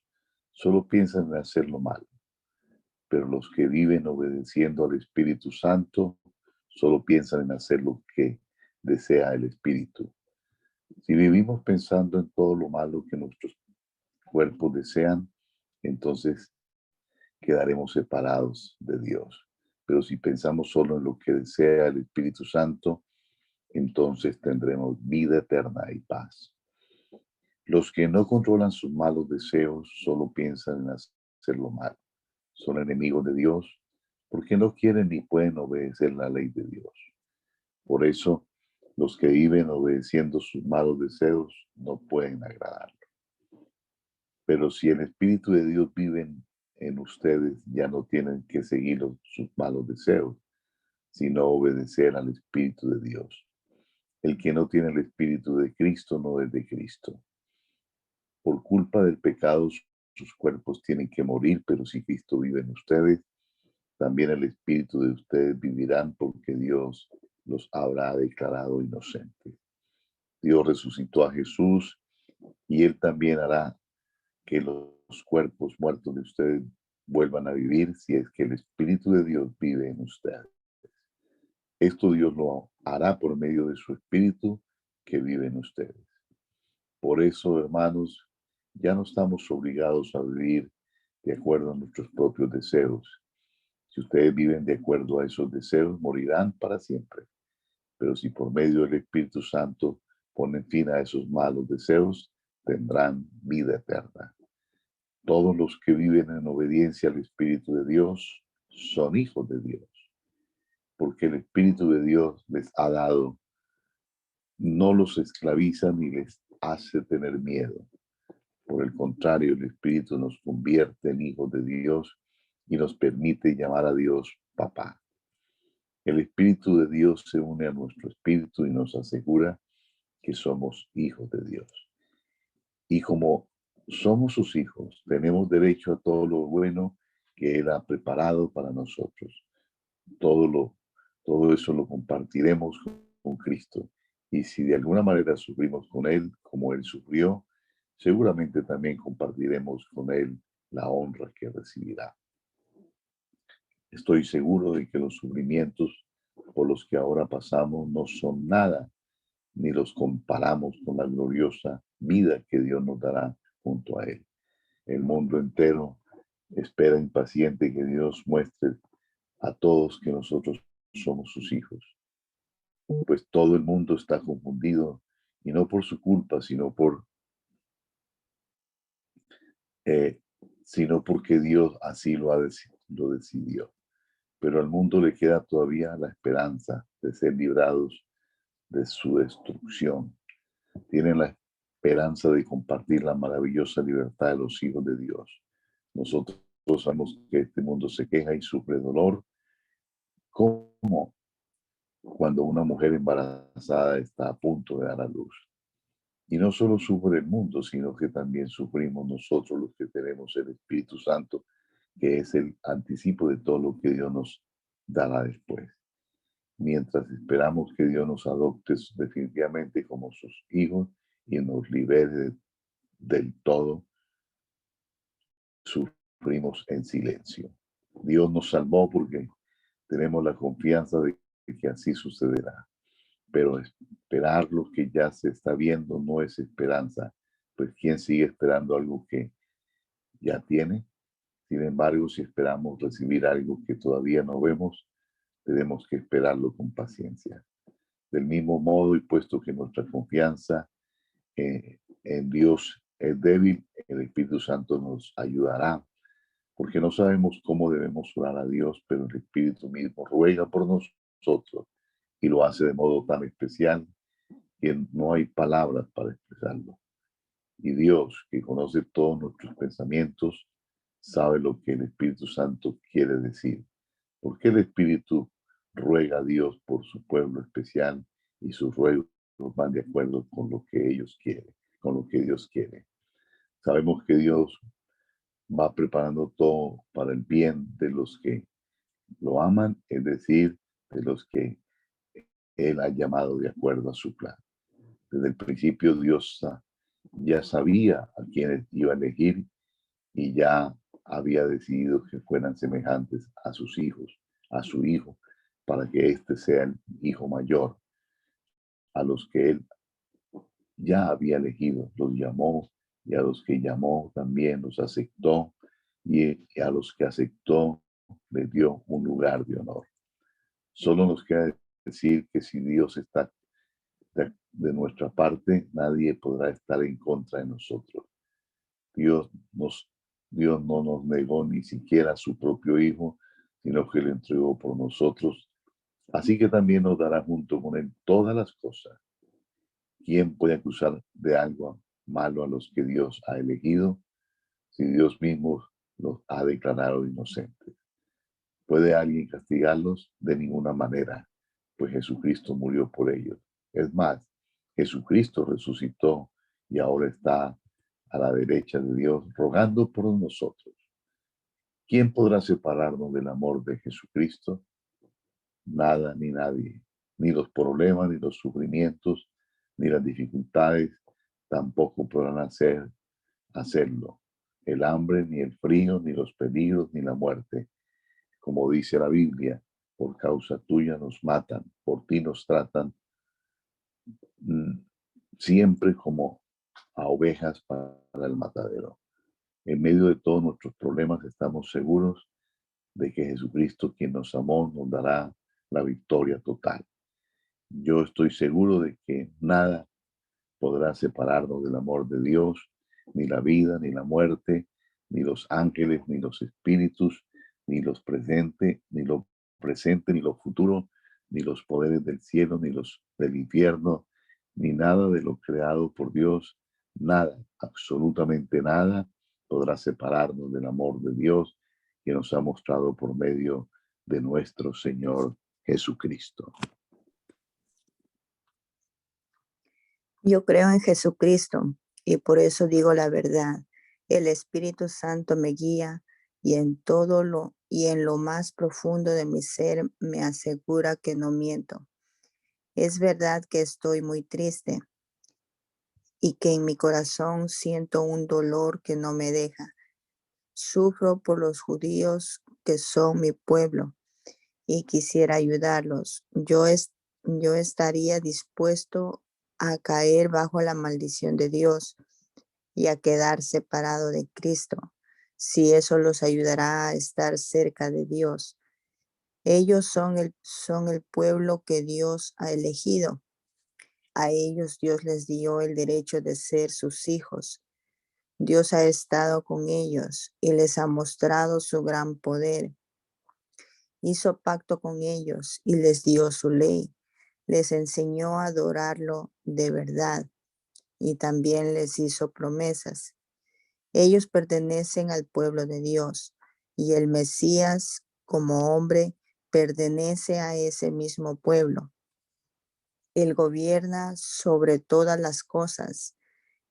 solo piensan en hacer lo malo, pero los que viven obedeciendo al Espíritu Santo solo piensan en hacer lo que desea el Espíritu. Si vivimos pensando en todo lo malo que nuestros cuerpos desean, entonces quedaremos separados de Dios. Pero si pensamos solo en lo que desea el Espíritu Santo, entonces tendremos vida eterna y paz. Los que no controlan sus malos deseos solo piensan en hacer lo malo. Son enemigos de Dios porque no quieren ni pueden obedecer la ley de Dios. Por eso, los que viven obedeciendo sus malos deseos no pueden agradarlo. Pero si el Espíritu de Dios vive en ustedes, ya no tienen que seguir sus malos deseos, sino obedecer al Espíritu de Dios. El que no tiene el Espíritu de Cristo no es de Cristo. Por culpa del pecado, sus cuerpos tienen que morir, pero si Cristo vive en ustedes, también el Espíritu de ustedes vivirán porque Dios los habrá declarado inocentes. Dios resucitó a Jesús y Él también hará que los cuerpos muertos de ustedes vuelvan a vivir si es que el Espíritu de Dios vive en ustedes. Esto Dios lo hará por medio de su Espíritu que vive en ustedes. Por eso, hermanos, ya no estamos obligados a vivir de acuerdo a nuestros propios deseos. Si ustedes viven de acuerdo a esos deseos, morirán para siempre. Pero si por medio del Espíritu Santo ponen fin a esos malos deseos, tendrán vida eterna. Todos los que viven en obediencia al Espíritu de Dios son hijos de Dios, porque el Espíritu de Dios les ha dado, no los esclaviza ni les hace tener miedo. Por el contrario, el Espíritu nos convierte en hijos de Dios y nos permite llamar a Dios papá. El Espíritu de Dios se une a nuestro espíritu y nos asegura que somos hijos de Dios. Y como somos sus hijos, tenemos derecho a todo lo bueno que Él ha preparado para nosotros. Todo eso lo compartiremos con Cristo. Y si de alguna manera sufrimos con Él, como Él sufrió, seguramente también compartiremos con Él la honra que recibirá. Estoy seguro de que los sufrimientos por los que ahora pasamos no son nada, ni los comparamos con la gloriosa vida que Dios nos dará junto a Él. El mundo entero espera impaciente que Dios muestre a todos que nosotros somos sus hijos, pues todo el mundo está confundido y no por su culpa, sino porque Dios así lo decidió. Pero al mundo le queda todavía la esperanza de ser librados de su destrucción. Tienen la esperanza de compartir la maravillosa libertad de los hijos de Dios. Nosotros sabemos que este mundo se queja y sufre dolor, como cuando una mujer embarazada está a punto de dar a luz. Y no solo sufre el mundo, sino que también sufrimos nosotros los que tenemos el Espíritu Santo, que es el anticipo de todo lo que Dios nos dará después. Mientras esperamos que Dios nos adopte definitivamente como sus hijos y nos libere del todo, sufrimos en silencio. Dios nos salvó porque tenemos la confianza de que así sucederá. Pero esperar lo que ya se está viendo no es esperanza, pues ¿quién sigue esperando algo que ya tiene? Sin embargo, si esperamos recibir algo que todavía no vemos, tenemos que esperarlo con paciencia. Del mismo modo, y puesto que nuestra confianza en Dios es débil, el Espíritu Santo nos ayudará, porque no sabemos cómo debemos orar a Dios, pero el Espíritu mismo ruega por nosotros y lo hace de modo tan especial que no hay palabras para expresarlo. Y Dios, que conoce todos nuestros pensamientos, sabe lo que el Espíritu Santo quiere decir. Porque el Espíritu ruega a Dios por su pueblo especial y sus ruegos van de acuerdo con lo que ellos quieren, con lo que Dios quiere. Sabemos que Dios va preparando todo para el bien de los que lo aman, es decir, de los que Él ha llamado de acuerdo a su plan. Desde el principio Dios ya sabía a quienes iba a elegir y ya había decidido que fueran semejantes a sus hijos, a su hijo, para que éste sea el hijo mayor. A los que Él ya había elegido, los llamó, y a los que llamó también los aceptó, y a los que aceptó les dio un lugar de honor. Solo nos queda decir que si Dios está de nuestra parte, nadie podrá estar en contra de nosotros. Dios no nos negó ni siquiera a su propio Hijo, sino que lo entregó por nosotros. Así que también nos dará junto con Él todas las cosas. ¿Quién puede acusar de algo malo a los que Dios ha elegido, si Dios mismo los ha declarado inocentes? ¿Puede alguien castigarlos? De ninguna manera, pues Jesucristo murió por ellos. Es más, Jesucristo resucitó y ahora está a la derecha de Dios, rogando por nosotros. ¿Quién podrá separarnos del amor de Jesucristo? Nada ni nadie, ni los problemas, ni los sufrimientos, ni las dificultades, tampoco podrán hacerlo. El hambre, ni el frío, ni los peligros, ni la muerte. Como dice la Biblia, por causa tuya nos matan, por ti nos tratan siempre como a ovejas para el matadero. En medio de todos nuestros problemas estamos seguros de que Jesucristo, quien nos amó, nos dará la victoria total. Yo estoy seguro de que nada podrá separarnos del amor de Dios, ni la vida, ni la muerte, ni los ángeles, ni los espíritus, ni los presentes, ni lo presente, ni lo futuro, ni los poderes del cielo, ni los del infierno, ni nada de lo creado por Dios, nada, absolutamente nada, podrá separarnos del amor de Dios que nos ha mostrado por medio de nuestro Señor Jesucristo. Yo creo en Jesucristo y por eso digo la verdad. El Espíritu Santo me guía y en lo más profundo de mi ser me asegura que no miento. Es verdad que estoy muy triste y que en mi corazón siento un dolor que no me deja. Sufro por los judíos que son mi pueblo y quisiera ayudarlos, yo estaría dispuesto a caer bajo la maldición de Dios y a quedar separado de Cristo, si eso los ayudará a estar cerca de Dios. Ellos son el pueblo que Dios ha elegido. A ellos Dios les dio el derecho de ser sus hijos. Dios ha estado con ellos y les ha mostrado su gran poder. Hizo pacto con ellos y les dio su ley. Les enseñó a adorarlo de verdad y también les hizo promesas. Ellos pertenecen al pueblo de Dios y el Mesías, como hombre, pertenece a ese mismo pueblo. Él gobierna sobre todas las cosas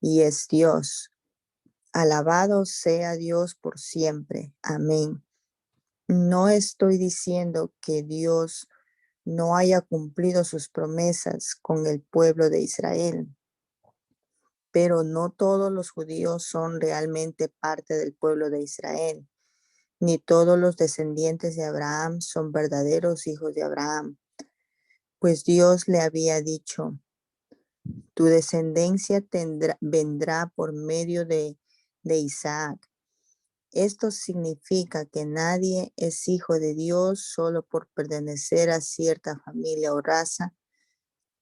y es Dios. Alabado sea Dios por siempre. Amén. No estoy diciendo que Dios no haya cumplido sus promesas con el pueblo de Israel, pero no todos los judíos son realmente parte del pueblo de Israel, ni todos los descendientes de Abraham son verdaderos hijos de Abraham, pues Dios le había dicho, tu descendencia vendrá por medio de Isaac. Esto significa que nadie es hijo de Dios solo por pertenecer a cierta familia o raza.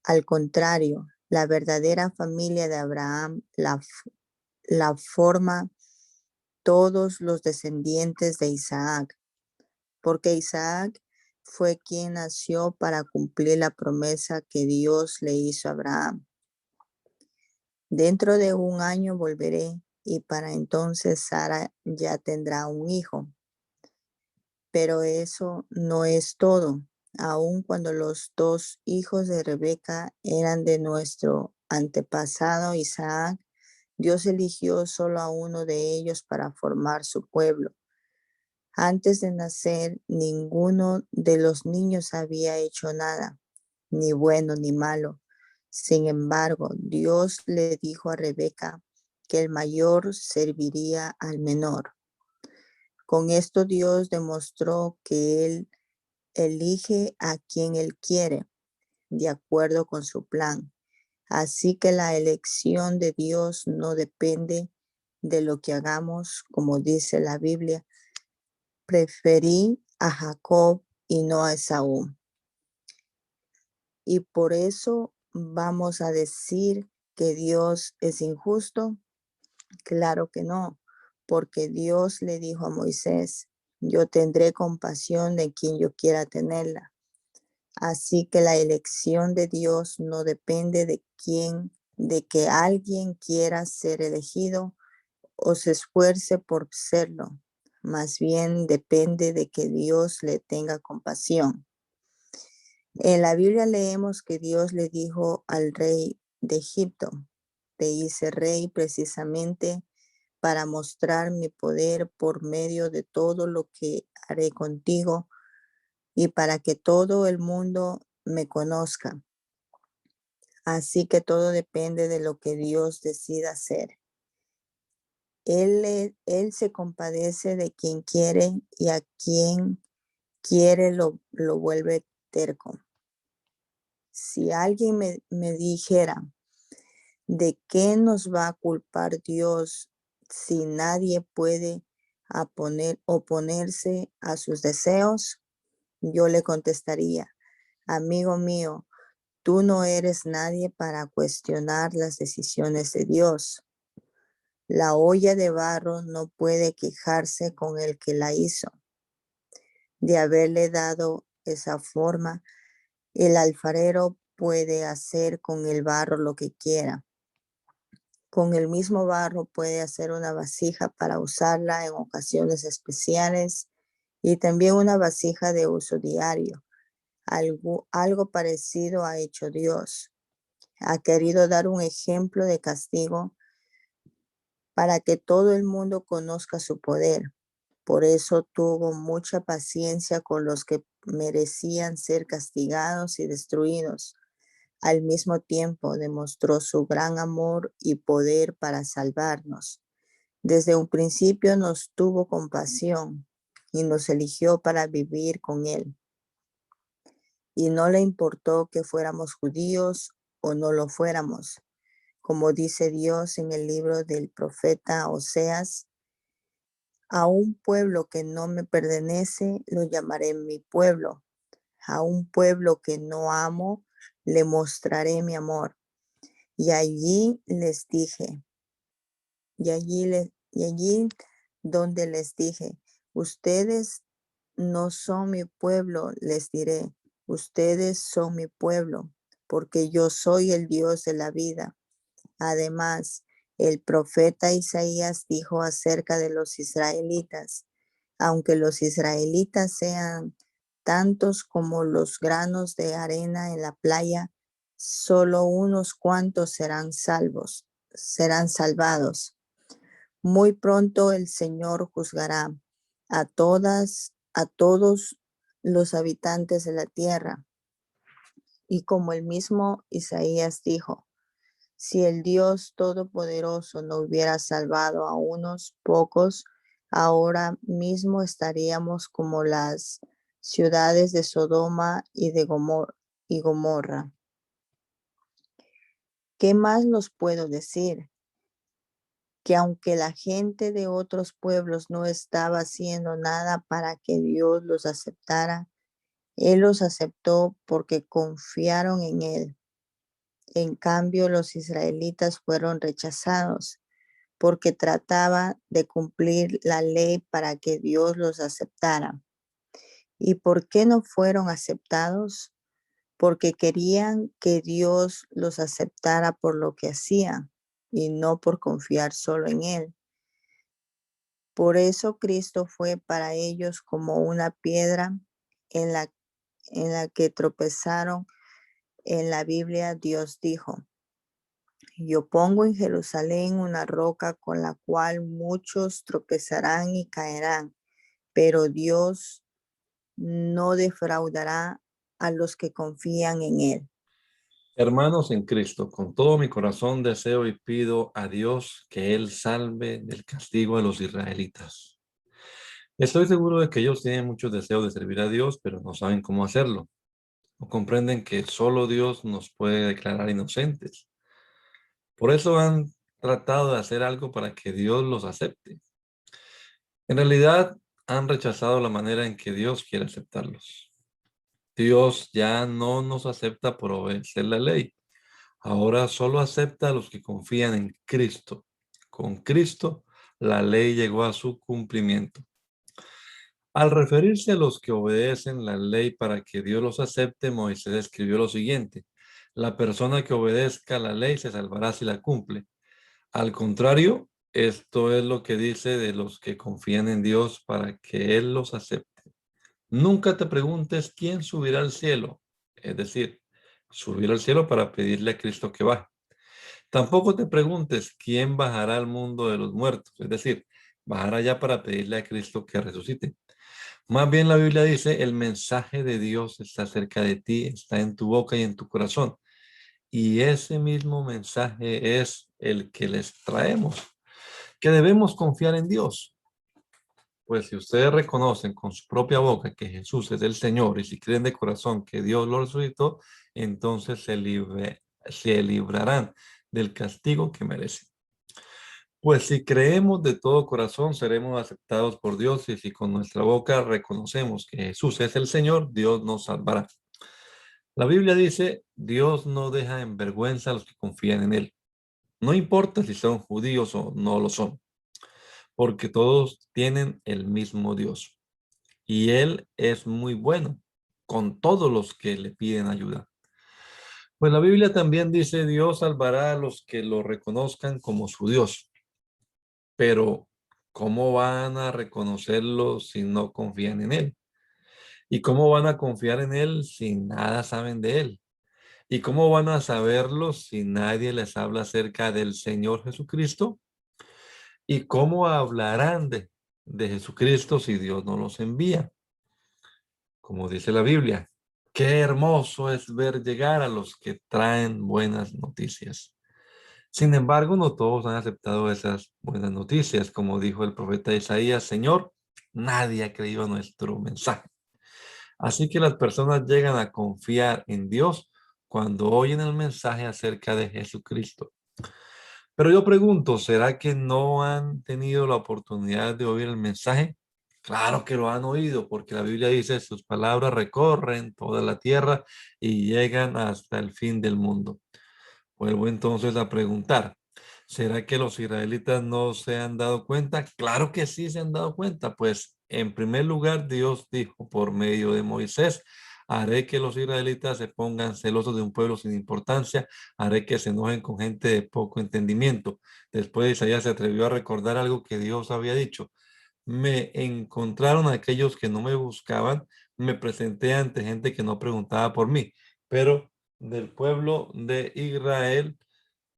Al contrario, la verdadera familia de Abraham la forma todos los descendientes de Isaac, porque Isaac fue quien nació para cumplir la promesa que Dios le hizo a Abraham. Dentro de 1 año volveré y para entonces Sara ya tendrá un hijo. Pero eso no es todo. Aun cuando los 2 hijos de Rebeca eran de nuestro antepasado Isaac, Dios eligió solo a uno de ellos para formar su pueblo. Antes de nacer, ninguno de los niños había hecho nada, ni bueno ni malo. Sin embargo, Dios le dijo a Rebeca que el mayor serviría al menor. Con esto Dios demostró que Él elige a quien Él quiere, de acuerdo con su plan. Así que la elección de Dios no depende de lo que hagamos, como dice la Biblia. Preferí a Jacob y no a Esaú. Y por eso vamos a decir que Dios es injusto. Claro que no, porque Dios le dijo a Moisés, yo tendré compasión de quien yo quiera tenerla. Así que la elección de Dios no depende de que alguien quiera ser elegido o se esfuerce por serlo. Más bien depende de que Dios le tenga compasión. En la Biblia leemos que Dios le dijo al rey de Egipto, te hice rey precisamente para mostrar mi poder por medio de todo lo que haré contigo y para que todo el mundo me conozca. Así que todo depende de lo que Dios decida hacer. Él se compadece de quien quiere y a quien quiere lo vuelve terco. Si alguien me dijera, ¿de qué nos va a culpar Dios si nadie puede oponerse a sus deseos? Yo le contestaría, amigo mío, tú no eres nadie para cuestionar las decisiones de Dios. La olla de barro no puede quejarse con el que la hizo. De haberle dado esa forma, el alfarero puede hacer con el barro lo que quiera. Con el mismo barro puede hacer una vasija para usarla en ocasiones especiales y también una vasija de uso diario. Algo parecido ha hecho Dios. Ha querido dar un ejemplo de castigo para que todo el mundo conozca su poder. Por eso tuvo mucha paciencia con los que merecían ser castigados y destruidos. Al mismo tiempo demostró su gran amor y poder para salvarnos. Desde un principio nos tuvo compasión y nos eligió para vivir con Él. y no le importó que fuéramos judíos o no lo fuéramos. Como dice Dios en el libro del profeta Oseas, a un pueblo que no me pertenece lo llamaré mi pueblo. A un pueblo que no amo le mostraré mi amor. Y allí les dije, y allí donde les dije, ustedes no son mi pueblo, les diré, ustedes son mi pueblo, porque yo soy el Dios de la vida. Además, el profeta Isaías dijo acerca de los israelitas, aunque los israelitas sean tantos como los granos de arena en la playa, solo unos cuantos serán salvados. Muy pronto el Señor juzgará a todos los habitantes de la tierra. Y como el mismo Isaías dijo, si el Dios Todopoderoso no hubiera salvado a unos pocos, ahora mismo estaríamos como las ciudades de Sodoma y de Gomorra. ¿Qué más los puedo decir? Que aunque la gente de otros pueblos no estaba haciendo nada para que Dios los aceptara, Él los aceptó porque confiaron en Él. En cambio, los israelitas fueron rechazados porque trataba de cumplir la ley para que Dios los aceptara. ¿Y por qué no fueron aceptados? Porque querían que Dios los aceptara por lo que hacían y no por confiar solo en Él. Por eso Cristo fue para ellos como una piedra en la que tropezaron. En la Biblia Dios dijo, yo pongo en Jerusalén una roca con la cual muchos tropezarán y caerán, pero Dios no defraudará a los que confían en Él. Hermanos en Cristo, con todo mi corazón deseo y pido a Dios que Él salve del castigo a los israelitas. Estoy seguro de que ellos tienen mucho deseo de servir a Dios, pero no saben cómo hacerlo. No comprenden que solo Dios nos puede declarar inocentes. Por eso han tratado de hacer algo para que Dios los acepte. En realidad, han rechazado la manera en que Dios quiere aceptarlos. Dios ya no nos acepta por obedecer la ley. Ahora solo acepta a los que confían en Cristo. Con Cristo, la ley llegó a su cumplimiento. Al referirse a los que obedecen la ley para que Dios los acepte, Moisés escribió lo siguiente: la persona que obedezca la ley se salvará si la cumple. Al contrario, esto es lo que dice de los que confían en Dios para que Él los acepte. Nunca te preguntes quién subirá al cielo, es decir, subir al cielo para pedirle a Cristo que baje. Tampoco te preguntes quién bajará al mundo de los muertos, es decir, bajar allá para pedirle a Cristo que resucite. Más bien la Biblia dice, el mensaje de Dios está cerca de ti, está en tu boca y en tu corazón. Y ese mismo mensaje es el que les traemos, que debemos confiar en Dios. Pues si ustedes reconocen con su propia boca que Jesús es el Señor y si creen de corazón que Dios lo resucitó, entonces se librarán del castigo que merecen. Pues si creemos de todo corazón, seremos aceptados por Dios, y si con nuestra boca reconocemos que Jesús es el Señor, Dios nos salvará. La Biblia dice, Dios no deja en vergüenza a los que confían en Él. No importa si son judíos o no lo son, porque todos tienen el mismo Dios. Y Él es muy bueno con todos los que le piden ayuda. Pues la Biblia también dice, Dios salvará a los que lo reconozcan como su Dios. Pero, ¿cómo van a reconocerlo si no confían en Él? ¿Y cómo van a confiar en Él si nada saben de Él? ¿Y cómo van a saberlo si nadie les habla acerca del Señor Jesucristo? ¿Y cómo hablarán de Jesucristo si Dios no los envía? Como dice la Biblia, qué hermoso es ver llegar a los que traen buenas noticias. Sin embargo, no todos han aceptado esas buenas noticias. Como dijo el profeta Isaías, Señor, nadie ha creído nuestro mensaje. Así que las personas llegan a confiar en Dios cuando oyen el mensaje acerca de Jesucristo. Pero yo pregunto, ¿será que no han tenido la oportunidad de oír el mensaje? Claro que lo han oído, porque la Biblia dice, sus palabras recorren toda la tierra y llegan hasta el fin del mundo. Vuelvo entonces a preguntar, ¿será que los israelitas no se han dado cuenta? Claro que sí se han dado cuenta, pues en primer lugar Dios dijo por medio de Moisés, haré que los israelitas se pongan celosos de un pueblo sin importancia, haré que se enojen con gente de poco entendimiento. Después Isaías se atrevió a recordar algo que Dios había dicho. Me encontraron aquellos que no me buscaban, me presenté ante gente que no preguntaba por mí, pero del pueblo de Israel,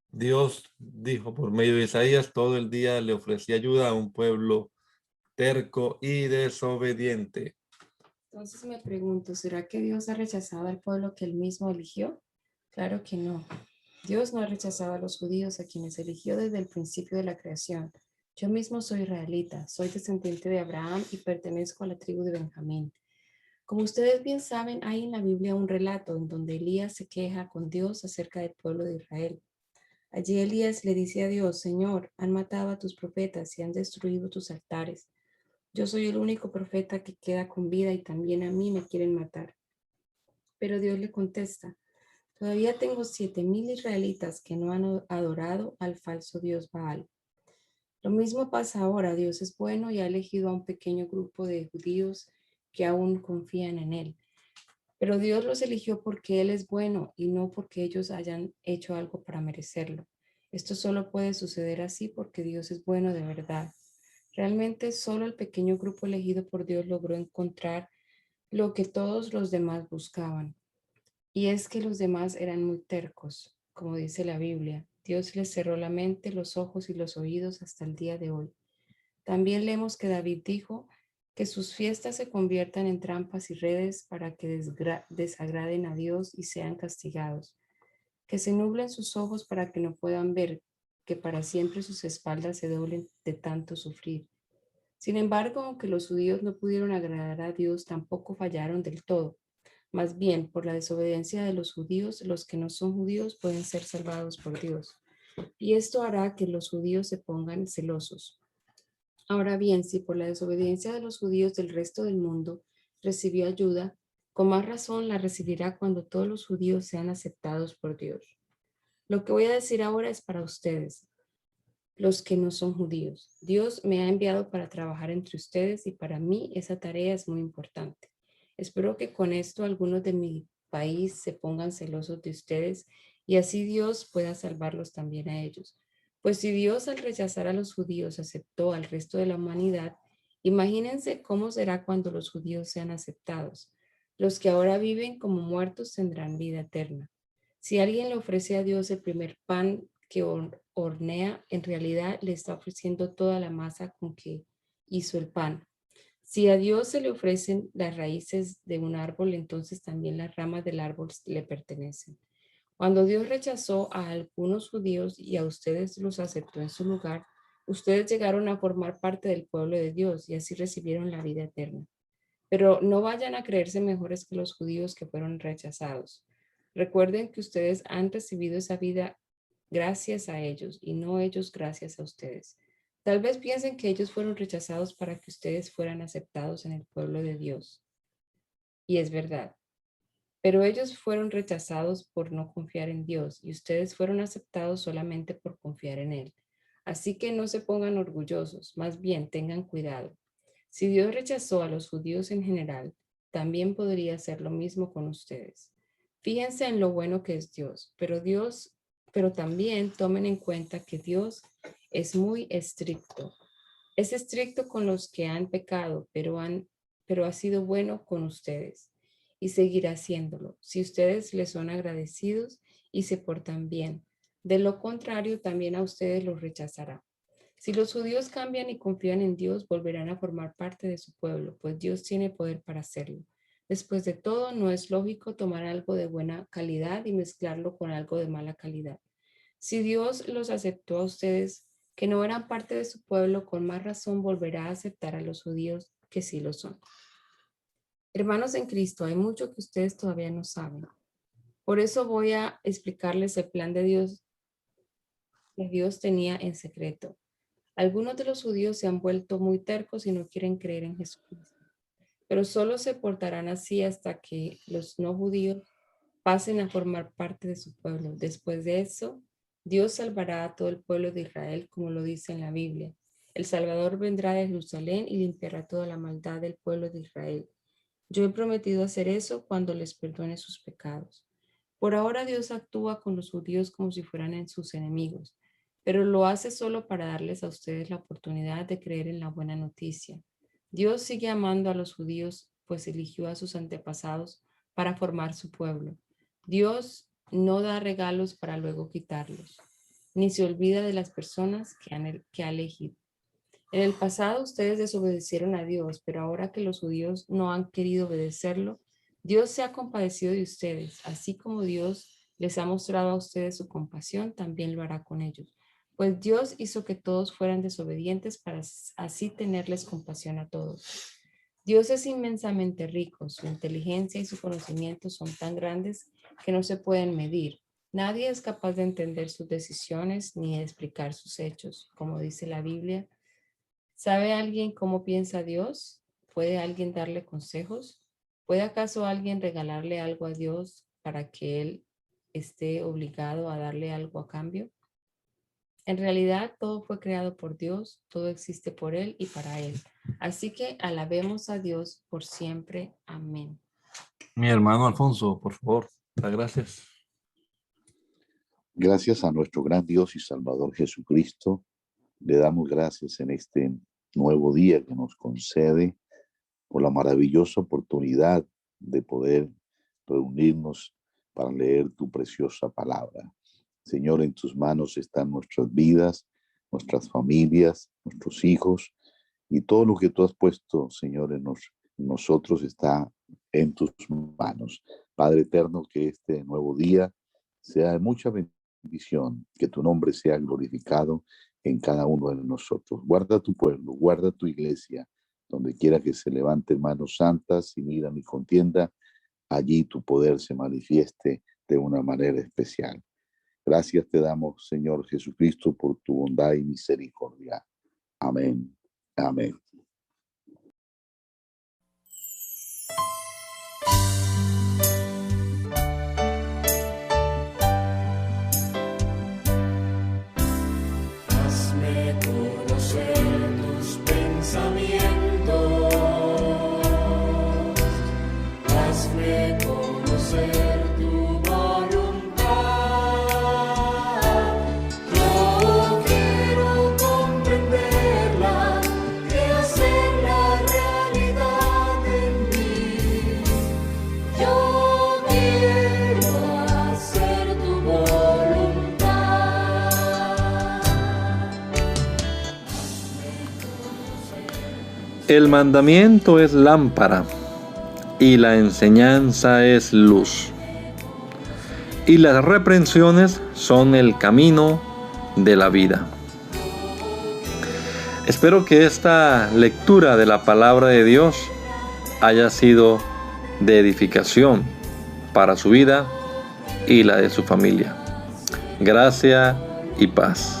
Dios dijo por medio de Isaías, todo el día le ofrecía ayuda a un pueblo terco y desobediente. Entonces me pregunto, ¿será que Dios ha rechazado al pueblo que él mismo eligió? Claro que no. Dios no ha rechazado a los judíos a quienes eligió desde el principio de la creación. Yo mismo soy israelita, soy descendiente de Abraham y pertenezco a la tribu de Benjamín. Como ustedes bien saben, hay en la Biblia un relato en donde Elías se queja con Dios acerca del pueblo de Israel. Allí Elías le dice a Dios, Señor, han matado a tus profetas y han destruido tus altares. Yo soy el único profeta que queda con vida y también a mí me quieren matar. Pero Dios le contesta, todavía tengo 7,000 israelitas que no han adorado al falso Dios Baal. Lo mismo pasa ahora, Dios es bueno y ha elegido a un pequeño grupo de judíos que aún confían en Él. Pero Dios los eligió porque Él es bueno y no porque ellos hayan hecho algo para merecerlo. Esto solo puede suceder así porque Dios es bueno de verdad. Realmente solo el pequeño grupo elegido por Dios logró encontrar lo que todos los demás buscaban. Y es que los demás eran muy tercos, como dice la Biblia. Dios les cerró la mente, los ojos y los oídos hasta el día de hoy. También leemos que David dijo que sus fiestas se conviertan en trampas y redes para que desagraden a Dios y sean castigados, que se nublen sus ojos para que no puedan ver, que para siempre sus espaldas se doblen de tanto sufrir. Sin embargo, aunque los judíos no pudieron agradar a Dios, tampoco fallaron del todo. Más bien, por la desobediencia de los judíos, los que no son judíos pueden ser salvados por Dios. Y esto hará que los judíos se pongan celosos. Ahora bien, si por la desobediencia de los judíos del resto del mundo recibió ayuda, con más razón la recibirá cuando todos los judíos sean aceptados por Dios. Lo que voy a decir ahora es para ustedes, los que no son judíos. Dios me ha enviado para trabajar entre ustedes y para mí esa tarea es muy importante. Espero que con esto algunos de mi país se pongan celosos de ustedes y así Dios pueda salvarlos también a ellos. Pues si Dios al rechazar a los judíos aceptó al resto de la humanidad, imagínense cómo será cuando los judíos sean aceptados. Los que ahora viven como muertos tendrán vida eterna. Si alguien le ofrece a Dios el primer pan que hornea, en realidad le está ofreciendo toda la masa con que hizo el pan. Si a Dios se le ofrecen las raíces de un árbol, entonces también las ramas del árbol le pertenecen. Cuando Dios rechazó a algunos judíos y a ustedes los aceptó en su lugar, ustedes llegaron a formar parte del pueblo de Dios y así recibieron la vida eterna. Pero no vayan a creerse mejores que los judíos que fueron rechazados. Recuerden que ustedes han recibido esa vida gracias a ellos y no ellos gracias a ustedes. Tal vez piensen que ellos fueron rechazados para que ustedes fueran aceptados en el pueblo de Dios. Y es verdad. Pero ellos fueron rechazados por no confiar en Dios y ustedes fueron aceptados solamente por confiar en Él. Así que no se pongan orgullosos, más bien tengan cuidado. Si Dios rechazó a los judíos en general, también podría hacer lo mismo con ustedes. Fíjense en lo bueno que es Dios, pero también tomen en cuenta que Dios es muy estricto. Es estricto con los que han pecado, pero ha sido bueno con ustedes y seguirá haciéndolo si ustedes le son agradecidos y se portan bien. De lo contrario, también a ustedes los rechazará. Si los judíos cambian y confían en Dios, volverán a formar parte de su pueblo, pues Dios tiene poder para hacerlo. Después de todo, no es lógico tomar algo de buena calidad y mezclarlo con algo de mala calidad. Si Dios los aceptó a ustedes, que no eran parte de su pueblo, con más razón volverá a aceptar a los judíos que sí lo son. Hermanos en Cristo, hay mucho que ustedes todavía no saben. Por eso voy a explicarles el plan de Dios que Dios tenía en secreto. Algunos de los judíos se han vuelto muy tercos y no quieren creer en Jesucristo, pero solo se portarán así hasta que los no judíos pasen a formar parte de su pueblo. Después de eso, Dios salvará a todo el pueblo de Israel, como lo dice en la Biblia. El Salvador vendrá de Jerusalén y limpiará toda la maldad del pueblo de Israel. Yo he prometido hacer eso cuando les perdone sus pecados. Por ahora Dios actúa con los judíos como si fueran sus enemigos, pero lo hace solo para darles a ustedes la oportunidad de creer en la buena noticia. Dios sigue amando a los judíos, pues eligió a sus antepasados para formar su pueblo. Dios no da regalos para luego quitarlos, ni se olvida de las personas que ha elegido. En el pasado ustedes desobedecieron a Dios, pero ahora que los judíos no han querido obedecerlo, Dios se ha compadecido de ustedes. Así como Dios les ha mostrado a ustedes su compasión, también lo hará con ellos. Pues Dios hizo que todos fueran desobedientes para así tenerles compasión a todos. Dios es inmensamente rico, su inteligencia y su conocimiento son tan grandes que no se pueden medir. Nadie es capaz de entender sus decisiones ni de explicar sus hechos. Como dice la Biblia, ¿sabe alguien cómo piensa Dios? ¿Puede alguien darle consejos? ¿Puede acaso alguien regalarle algo a Dios para que Él esté obligado a darle algo a cambio? En realidad, todo fue creado por Dios, todo existe por Él y para Él. Así que alabemos a Dios por siempre. Amén. Mi hermano Alfonso, por favor, da gracias. Gracias a nuestro gran Dios y Salvador Jesucristo, le damos gracias en este nuevo día que nos concede por la maravillosa oportunidad de poder reunirnos para leer tu preciosa palabra. Señor, en tus manos están nuestras vidas, nuestras familias, nuestros hijos y todo lo que tú has puesto, Señor, en nosotros está en tus manos. Padre eterno, que este nuevo día sea de mucha bendición, que tu nombre sea glorificado en cada uno de nosotros. Guarda tu pueblo, guarda tu iglesia, donde quiera que se levanten manos santas y mira mi contienda, allí tu poder se manifieste de una manera especial. Gracias te damos, Señor Jesucristo, por tu bondad y misericordia. Amén. Amén. Hazme conocer tus pensamientos. Hazme conocer tu voluntad. Yo quiero comprenderla y hacerla realidad en mí. Yo quiero hacer tu voluntad. El mandamiento es lámpara y la enseñanza es luz. Y las reprensiones son el camino de la vida. Espero que esta lectura de la palabra de Dios haya sido de edificación para su vida y la de su familia. Gracia y paz.